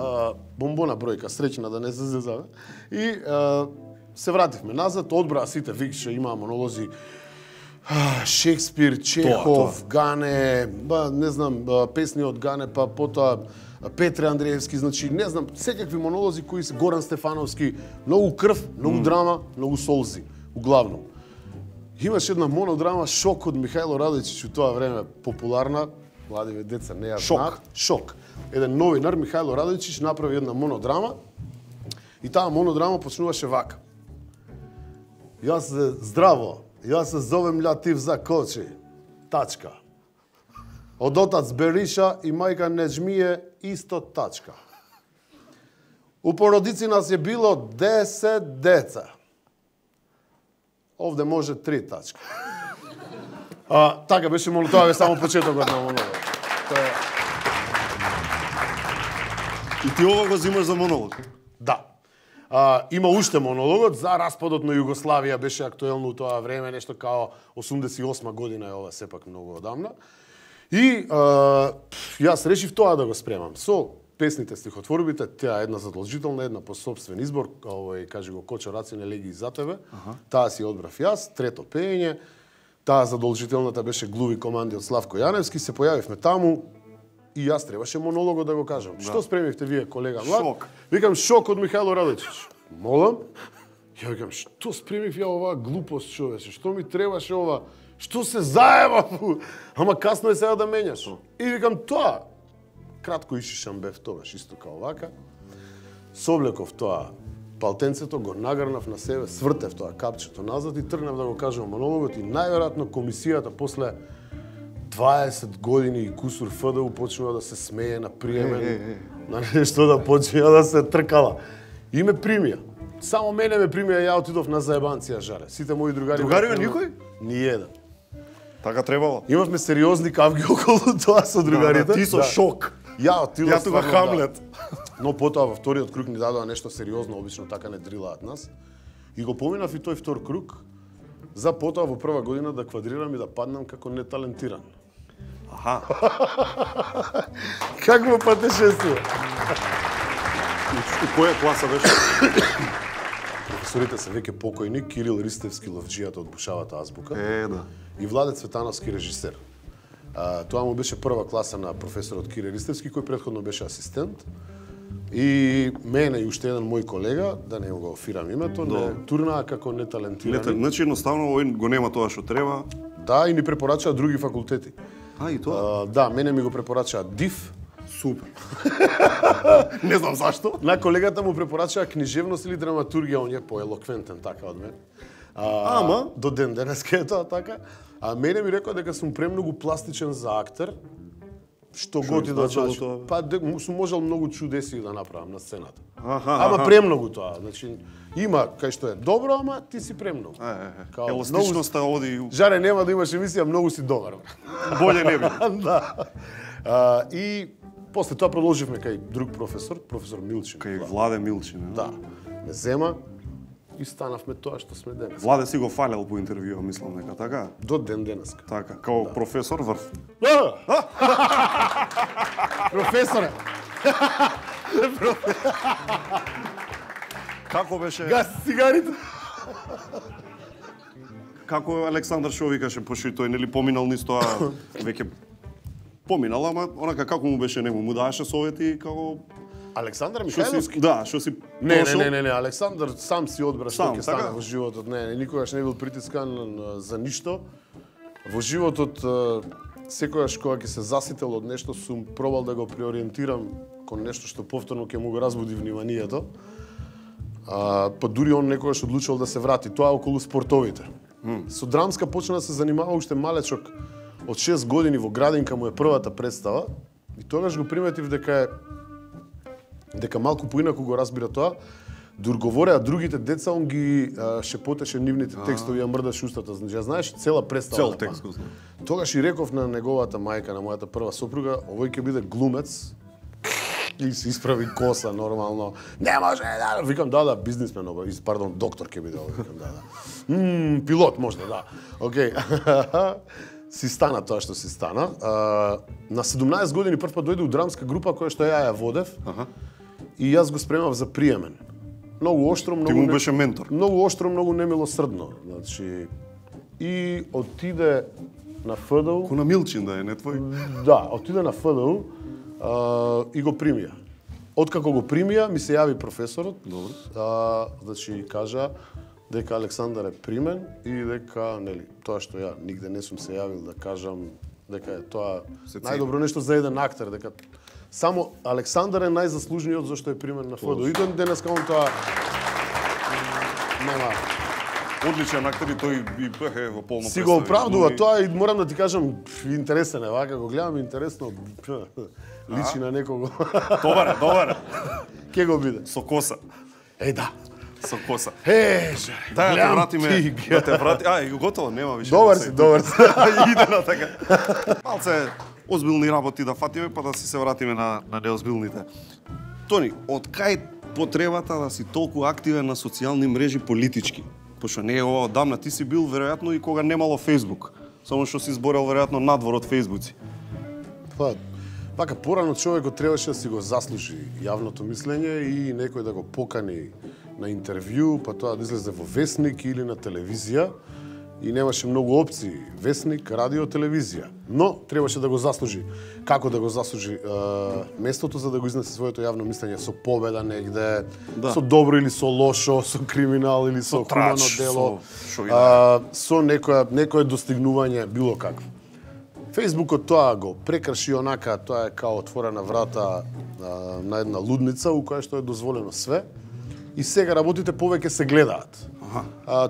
Бомбона бројка, среќна да не се зезаве. И се вративме назад, одбраа сите, викаше, имаа монолози Шекспир, Чехов, Гане, не знам, песни од Гане, па потоа Петре Андреевски, значи, не знам, секакви монолози кои се Горан Стефановски, многу крв, многу драма, многу солзи, углавно. Имаше една монодрама Шок од Михајло Радојчиќ, у тоа време популарна, младиве деца не ја знаат. Шок. Еден новинар, Михајло Радојчиќ, направи една монодрама и таа монодрама почнуваше вака. Јас се здраво, јас се зовем Латиф Закочи, тачка. Од отац Бериша и мајка Неджмие исто тачка. У породици нас е било 10 деца. Овде може 3 тачка. Така беше монолог, тоа е само почетокот на монолог. И ти ова го зимаш за монолог? Да. Има уште монологот за распадот на Југославија, беше актуелно у тоа време, нешто као 88 година е ова, сепак многу одамна. И јас решив тоа да го спремам. Со песните, стихотворбите, таа една задолжителна, една по собствен избор, овој кажи го Кочо Рацине леги за тебе. Таа си одбрав јас, трето пеење. Таа задолжителната беше Глуви команди од Славко Јаневски, се појавивме таму и јас требаше монологот да го кажам. Што спремивте вие, колега млад? Шок. Викам Шок од Михајло Радојчиќ. Молам. Ја викам, што спремив ја оваа глупост, човече? Што ми требаше ова? Што се заеба? Ама касно е сега да менјаш. И викам тоа. Кратко ишишам бев тогаш, исто као вака. Соблеков тоа палтенцето, го нагрнав на себе, свртев тоа капчето назад и тргнав да го кажам монологот и најверојатно комисијата после 20 години и кусур ФДУ почнува да се смее на приемен, на нешто да почнува да се тркала. И ме примија. Само мене ме примија, ја отидов на заебанција жаре. Сите мои другари... Другари никој? Ни еден. Така требало. Имавме сериозни кавги околу тоа со другарите. Ти со Шок. Ја отидов Ја тука Хамлет. Но потоа во вториот круг ни дадоа нешто сериозно, обично така не дрилаат нас. И го поминав и тој втор круг, за потоа во прва година да квадрирам и да паднам како неталентиран. Аха. Какво патешествие? У која класа беше? Професорите се веќе покојни, Кирил Ристевски, ловџијата од Бушавата азбука. Да. И Владе Цветановски, режисер. Тоа му беше прва класа на професорот Кирил Ристевски, кој претходно беше асистент. И мене и уште еден мој колега, да не го офирам името, не турнаа како неталентирани. Значи, едноставно, овој го нема тоа што треба. Да, и ни препорачаа други факултети. И тоа? Да, мене ми го препорачаа ДИФ. Супер. Не знам зашто. На колегата му препорачаа книжевност или драматургија, он е поелоквентен така од мене. Ама? До ден денеска е тоа така. А мене ми рекоа дека сум премногу пластичен за актер. Што готи да значи, па сум можел многу чудеси да направам на сцената. Ама премногу тоа, значи има кај што е добро, ама ти си премногу. Еластичноста оди. Жаре нема да имаш емисија, многу си добар. Боле не би. Да. И после тоа продолживме кај друг професор Милчин. Кај Владе Милчин. Да. Ме зема и станавме тоа што сме денес. Владе си го фалел по интервјуа, мислам дека така. До ден денеска. Така, као професор врв. Професоре. Како беше? Гас цигарите. Како Александар што викаше, пошто тој нели поминал низ тоа веќе поминал, ама онака како му беше нему, му даваше совети како Александар Михајловски? Да, што си Не, Александар сам си одбра што ќе стане во животот. Не, никогаш не бил притискан за ништо. Во животот секогаш кога ќе се засител од нешто, сум пробал да го преориентирам кон нешто што повторно ќе му го разбуди вниманието. Па дури он некогаш одлучил да се врати. Тоа околу спортовите. Со драмска почна да се занимава уште малечок. Од 6 години во градинка му е првата представа. И тогаш го приметив дека малку поинаку го разбира тоа. Дур говореа другите деца, он ги шепотеше нивните текстови, ја мрдаше устата. Значи, ја знаеш цела представа. Цел текст го знам. Тогаш и реков на неговата мајка, на мојата прва сопруга, овој ќе биде глумец. И се исправи коса нормално. Не може, да. Викам, да, бизнисмен, пардон, доктор ќе биде овој, викам, да. Пилот можда, да. Океј. Си стана тоа што си стана. На 17 години прв пат дојде у драмска група која што ја водев. И јас го спремав за приемен. Многу оштро, многу... Ти му беше ментор. Многу оштро, многу немилосрдно. Значи, и отиде на ФДУ... Ко на Милчин да е, не твој? Да, отиде на ФДУ и го примија. Откако го примија, ми се јави професорот. Добро. Значи, кажа дека Александар е примен и дека, нели, тоа што ја нигде не сум се јавил да кажам, дека е тоа најдобро нешто за еден актер, дека само Александар е најзаслужниот зашто е примен на ФДУ. И денеска он тоа нема. Одличен актер и тој е во полно си го оправдува тоа и морам да ти кажам, интересен е, вака го гледам интересно, личи на некого. Добар. Ке го биде? Со коса. Да. Со коса. Да те вратиме, да те врати. И готово, нема више. Добар си. Иде на така. Малце озбилни работи да фатиме, па да се вратиме на неозбилните. Тони, од кај потребата да си толку активен на социјални мрежи политички? Пошто не е ова одамна, ти си бил веројатно и кога немало Фејсбук. Само што си зборел веројатно надвор од Фејсбуци. Вака, порано човекот требаше да си го заслужи јавното мислење и некој да го покани на интервју, па тоа да излезе во весник или на телевизија. И немаше многу опции. Весник, радио, телевизија. Но требаше да го заслужи. Како да го заслужи местото за да го изнесе своето јавно мислење? Со победа негде, со добро или со лошо, со криминал или со хумано дело, со некое достигнување, било какво. Фејсбукот тоа го прекрши онака, тоа е као отворена врата на една лудница у која што е дозволено све. И сега работите повеќе се гледаат.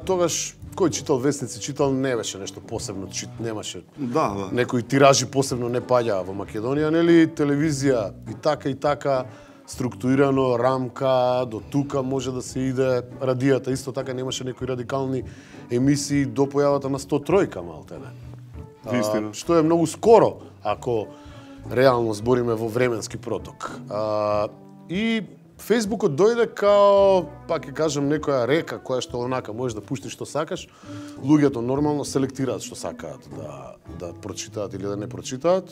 Тогаш кој читал вестници, читал, не беше нешто посебно, немаше. Некои тиражи посебно не паѓаа во Македонија, нели? Телевизија и така структурирано, рамка, до тука може да се иде. Радијата исто така немаше некои радикални емисии до појавата на 103-ка малтене. Што е многу скоро, ако реално збориме во временски проток. И Фејсбукот дојде као, пак ќе кажам, некоја река која што онака можеш да пуштиш што сакаш. Луѓето нормално селектираат што сакаат да прочитаат или да не прочитаат.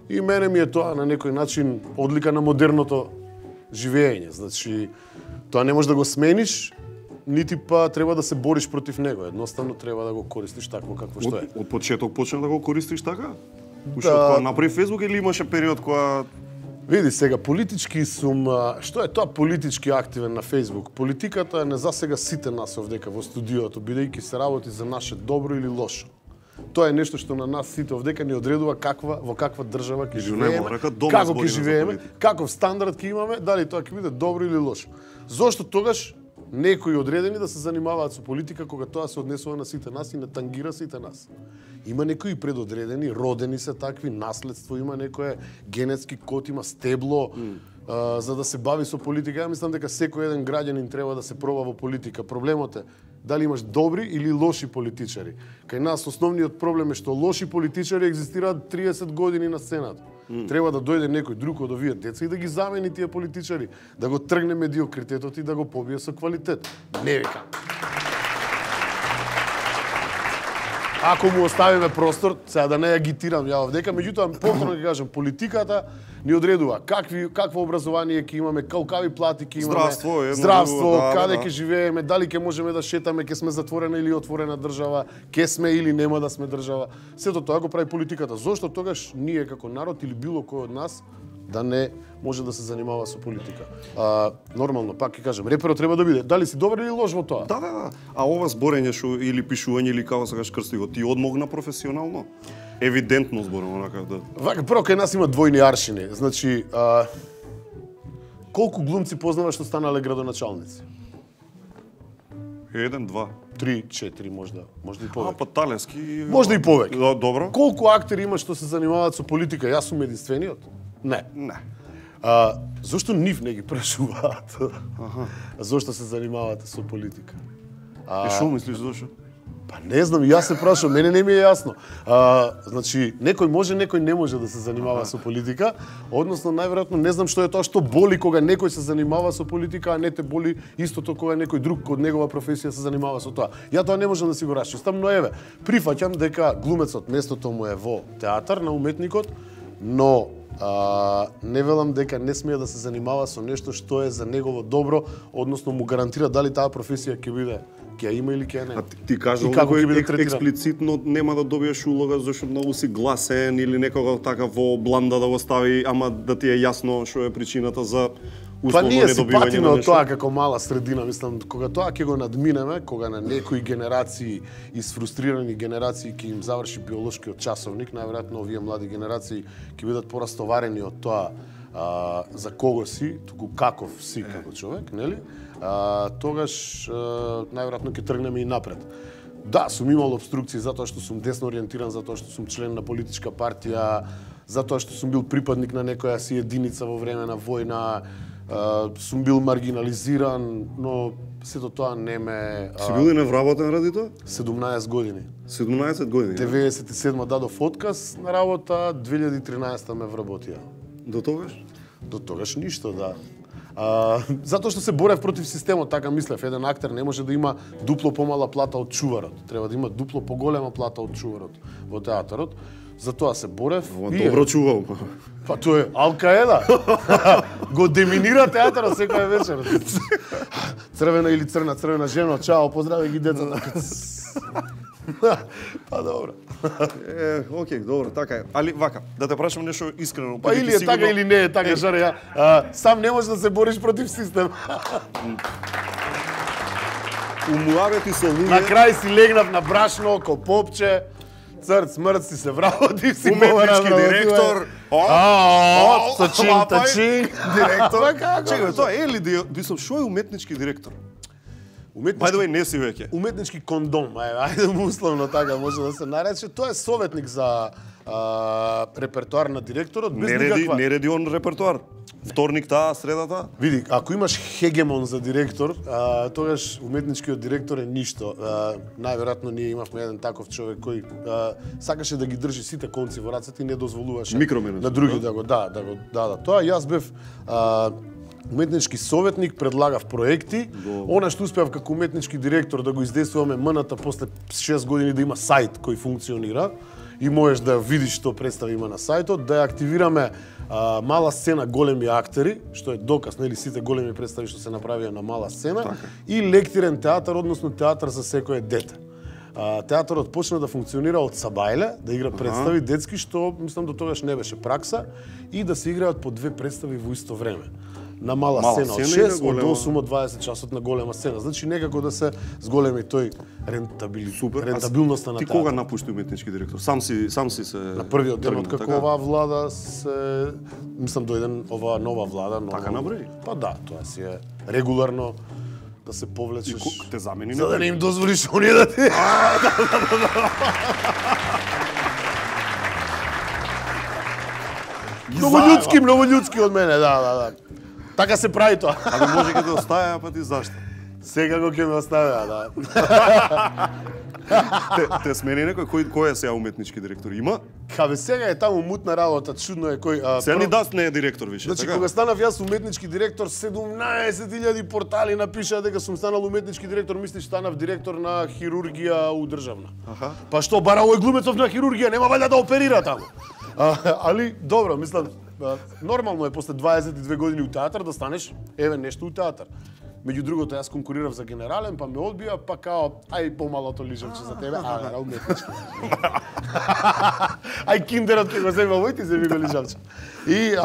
И мене ми е тоа на некој начин одлика на модерното живење. Значи, тоа не можеш да го смениш, нити па треба да се бориш против него. Едноставно треба да го користиш такво какво што е. Од почеток почна да го користиш така? Уште од кога направи Фејсбук или имаше период кога... Види сега, политички сум... Што е тоа политички активен на Фејсбук? Политиката не засега сите нас овдека во студиото, бидејќи се работи за наше добро или лошо. Тоа е нешто што на нас сите овдека ни одредува во каква држава ќе живееме, како ќе живееме, каков стандард ќе имаме, дали тоа ќе биде добро или лошо. Зошто тогаш некои одредени да се занимаваат со политика кога тоа се однесува на сите нас и не тангира сите нас? Има некои предодредени, родени се такви, наследство има, некое генетски код, има стебло за да се бави со политика. Ја мислам дека секој еден граѓанин треба да се проба во политика. Проблемот е дали имаш добри или лоши политичари. Кај нас основниот проблем е што лоши политичари екзистираат 30 години на сцената. Треба да дојде некој друг од овие деца и да ги замени тие политичари, да го тргне медиокритетот и да го побие со квалитет. Не викам. Ако му оставиме простор, сега да не агитирам ја овдека, меѓутоа повторно ќе кажам, политиката ни одредува какво образование ќе имаме, какви плати ќе имаме, здравство, каде ќе живееме, дали ќе можеме да шетаме, ќе сме затворена или отворена држава, ќе сме или нема да сме држава. Сето тоа го прави политиката. Зошто тогаш ние како народ или било кој од нас да не може да се занимава со политика. Нормално, пак ќе кажам, реперот треба да биде. Дали си добар или лош во тоа? Да. А ова зборење што или пишување или како сакаш крсти го, ти одмогна професионално? Евидентно зборам, онака да. Вака, прво кај нас има двојни аршини. Значи, колку глумци познаваш што станале градоначалници? 1, 2, 3, 4 можда и повеќе. Па талески. Можда и повеќе. Добро. Колку актери има што се занимаваат со политика? Јас сум единствениот? Не. Зошто нив не ги прашуваат? Зошто се занимавате со политика? И шо мислиш зошто? Па не знам, јас се прашувам, мене не ми е јасно. Значи, некој може, некој не може да се занимава со политика, односно најверојатно не знам што е тоа што боли кога некој се занимава со политика, а не те боли истото кога некој друг од негова професија се занимава со тоа. Ја тоа не можам да си го расчистам, но еве, прифаќам дека глумецот местото му е во театар на уметникот, но не велам дека не смее да се занимава со нешто што е за негово добро, односно му гарантира дали таа професија ќе биде ќе има или ќе не. А ти кажал некој експлицитно нема да добиеш улога зашто многу си гласен или некога така во бланда да го стави, ама да ти е јасно што е причината за условно недобивање на нешто. Па ние си патиме од тоа како мала средина, мислам, кога тоа ќе го надминеме, кога на некои генерации исфрустрирани генерации ќе им заврши биолошкиот часовник, најверојатно овие млади генерации ќе бидат порастоварени од тоа за кого си, туку каков си како човек, нели? Тогаш најверојатно ќе тргнеме и напред. Да, сум имал обструкции затоа што сум десно ориентиран, затоа што сум член на политичка партија, затоа што сум бил припадник на некоја си единица во време на војна, сум бил маргинализиран, но сето тоа не ме... Си бил и невработен ради тоа? 17 години. 17 години? 97 дадов отказ на работа, 2013 ме вработија. До тогаш? До тогаш ништо, да. Затоа што се борев против системот, така мислев, еден актер не може да има дупло помала плата од чуварот. Треба да има дупло поголема плата од чуварот во театарот. Затоа се борев. Добро чувал. Па тоа е Ал-Каеда. Го деминира театарот секоја вечер. Црвена или црвена жена, чао, поздрави ги децата. Па добро. Окей, добро, така е. Али вака, да те прашам нешто искрено. Па или е сигурно... така или не е така, Жаре, сам не можеш да се бориш против систем. Умуавети со луѓе. На крај си легнав на брашно, ко попче, црц, мрц си се вработи, си уметнички директор. Тачин, тачин. Директор. Чекај, тоа е ли што е уметнички директор? By не си веќе. Уметнички кондом, ајде му условно така може да се нарече. Тоа е советник за репертоар на директорот без никаква. Не реди он репертоар. Вторник таа, средата. Види, ако имаш хегемон за директор, тогаш уметничкиот директор е ништо. Најверојатно ние имавме еден таков човек кој сакаше да ги држи сите конци во рацете и не дозволуваше на други да го да. Тоа јас бев уметнички советник, предлагав проекти. Она што успеав како уметнички директор да го издействуваме МНТ после 6 години да има сајт кој функционира и можеш да видиш што представи има на сајтот, да ја активираме мала сцена големи актери, што е доказ, нели сите големи представи што се направија на мала сцена, и лектирен театар, односно театар за секое дете. Театарот почна да функционира од Сабајле, да игра представи детски, што мислам до тогаш не беше пракса, и да се играат по 2 представи во исто време. На мала сцена од 6, од 8 од 20 часот на голема сцена. Значи некако да се зголеми тој рентабилноста на театар. Ти кога напушти уметнички директор? Сам си се... На првиот ден од како оваа влада се... Мислам дојден оваа нова влада. Така наброи? Па да, тоа си е регуларно да се повлечеш. И те замени за да не им дозволиш оние да ти... Многу људски од мене, да. Така се прави тоа. Али може ќе те оставя, па ти зашто? Секако ќе ме оставя, да. Те смени некој кој е сега уметнички директор? Има? Кабе сега е таму мутна работа, чудно е кој... Сега ни даст не е директор више, значи, така? Кога станав јас уметнички директор, 17.000 портали напишаа дека сум станал уметнички директор, мислиш станав директор на хирургија у државна. Па што, бара овој глумецов на хирургија, нема валја да оперира таму. Али, добро, мислам, нормално е после 22 години у театар да станеш, еве, нешто у театар. Меѓу другото, јас конкурирав за генерален, па ме одбија, па као, ај помалото лижевче за тебе, уметнички. Ај киндерот ќе го зема овој, ти земи го лижавче. И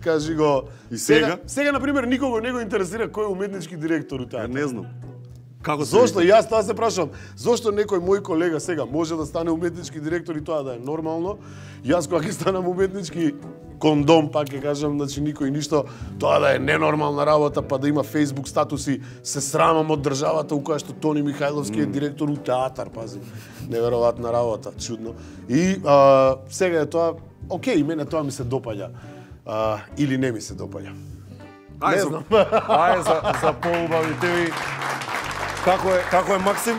кажи го, и сега на пример никого не го интересира кој е уметнички директор у таа. Не знам. Како зошто јас тоа се прашувам, зошто некој мој колега сега може да стане уметнички директор и тоа да е нормално? Јас кога ќе станам уметнички кондом, пак ќе кажам, значи никој ништо, тоа да е ненормална работа, па да има Facebook статуси, се срамам од државата у која што Тони Михајловски е директор у театар, пази. Неверојатна работа, чудно. И сега е тоа, окей, мене тоа ми се допаѓа. Или не ми се допаѓа. Не знам. Ајде за поубавите ви. Како е Максим?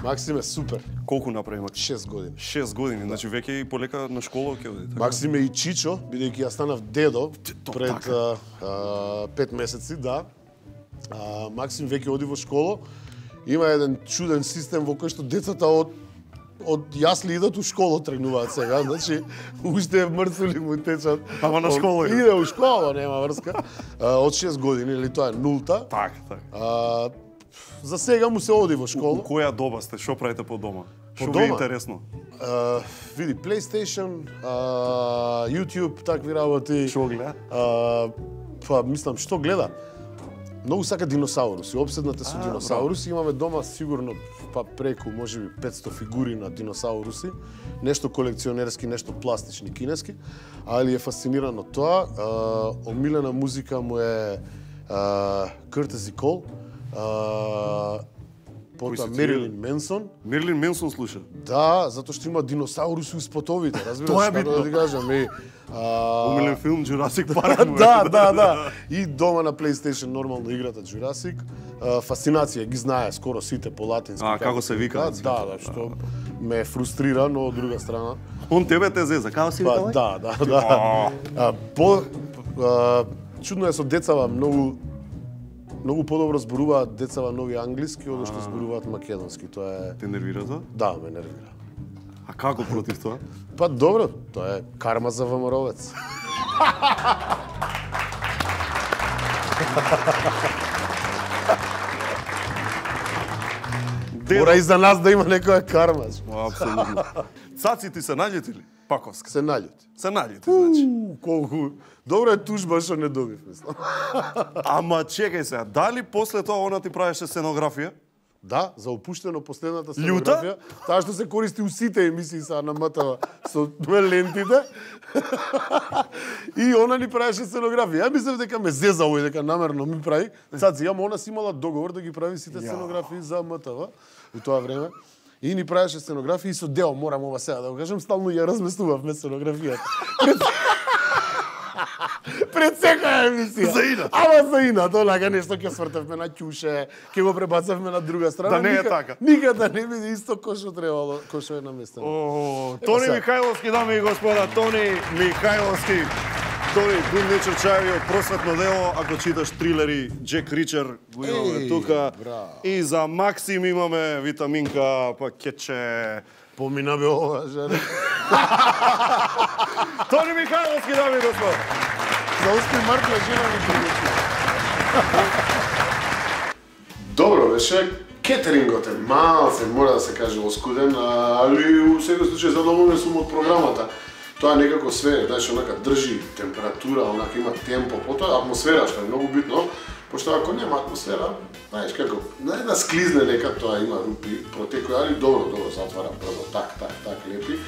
Максим е супер. Колку направи6 Максим? години. 6 години, значи веќе и полека на школа ќе оди. Максим е и Чичо, бидејќи јас станав дедо пред 5 месеци, да. Максим веќе оди во школа. Има еден чуден систем во кој што децата од јасли идат у школа, тргнуваат сега, значи уште мрцули му течат. Ама на школа иде у школа, нема врска. Од 6 години, или тоа е нулта. Така. За сега му се оди во школа. У која доба сте? Што правите по дома? Што ви е интересно? Види, PlayStation, YouTube, такви работи. Што гледа? Па, мислам, што гледа? Многу сака диносауруси, обседнате со диносауруси. Имаме дома сигурно па преку, можеби 500 фигури на диносауруси. Нешто колекционерски, нешто пластични, кинески. Али е фасциниран од тоа. Омилена музика му е Courtesy Call. Потоа Мерилин Менсон. Мерилин Менсон слуша? Да, затоа што има диносауруси у спотовите, разбираш? Тоа е битно. Да ти кажам, Омилен филм Jurassic Park. Да. И дома на PlayStation нормално играта Jurassic. Фасцинација ги знае скоро сите по латински. Како се вика? Да, што ме фрустрира, но од друга страна. Он тебе те зеза, како се вика? Да. Чудно е со децава, многу подобро зборуваат децава нови англиски од што зборуваат македонски. Тоа е... Те нервира тоа? Да, ме нервира. А како против тоа? Па добро, тоа е карма за ВМРО-вец. Мора и за нас да има некоја карма. Апсолутно. Цаци ти се наљути ли? Паковска. Се наљути. Се наљути, значи. Колку... Добро е тужба што не добив, мислам. Ама чекај сега, дали после тоа она ти правеше сценографија? Да, за опуштено последната сценографија. Таа што се користи у сите емисии са на МТВ со лентите. И она ни правеше сценографија. Ја мислев дека ме зеза овој, дека намерно ми прави. Цаци, ама она си имала договор да ги прави сите сценографии за МТВ у тоа време. И ни правеше сценографија и со Део, морам ова сега да го кажам, стално ја разместувавме сценографијата. Пред секоја емисија. За инат. Ама за инат, онака нешто ќе свртевме на ќуше, ќе го пребацавме на друга страна. Да не е така. Никада не биде исто кој што требало, кој што е наместено. Тони Михајловски, дами и господа, Тони Михајловски. Тони, Good Nature чајови од просветно дело, ако читаш трилери, Джек Ричер го имаме тука. И за Максим имаме витаминка, пакетче. Помина бе ова, жаре. Тони Михајловски, дами и господа. За уште мртва жена ми прилечи. Добро беше. Кетерингот е малце, мора да се каже, оскуден, али у секој случај задоволен сум од програмата. Тоа некако све, знаеш, онака држи температура, онака има темпо, потоа атмосфера, што е многу битно, пошто ако нема атмосфера, знаеш како, да склизне нека, тоа има рупи, протекој, али добро, затвара брзо, так, лепи.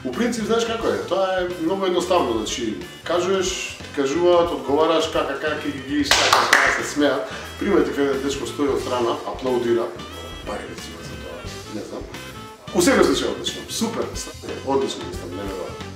У принцип, знаеш како е, тоа е многу едноставно, значи, кажуваат, одговараш, како ги гиш, така се смеат. Примете каде дечко стои од страна, аплаудира, бари рецимо за тоа, не знам. У секој случај одлично, супер, одлично мислам, неверојатно.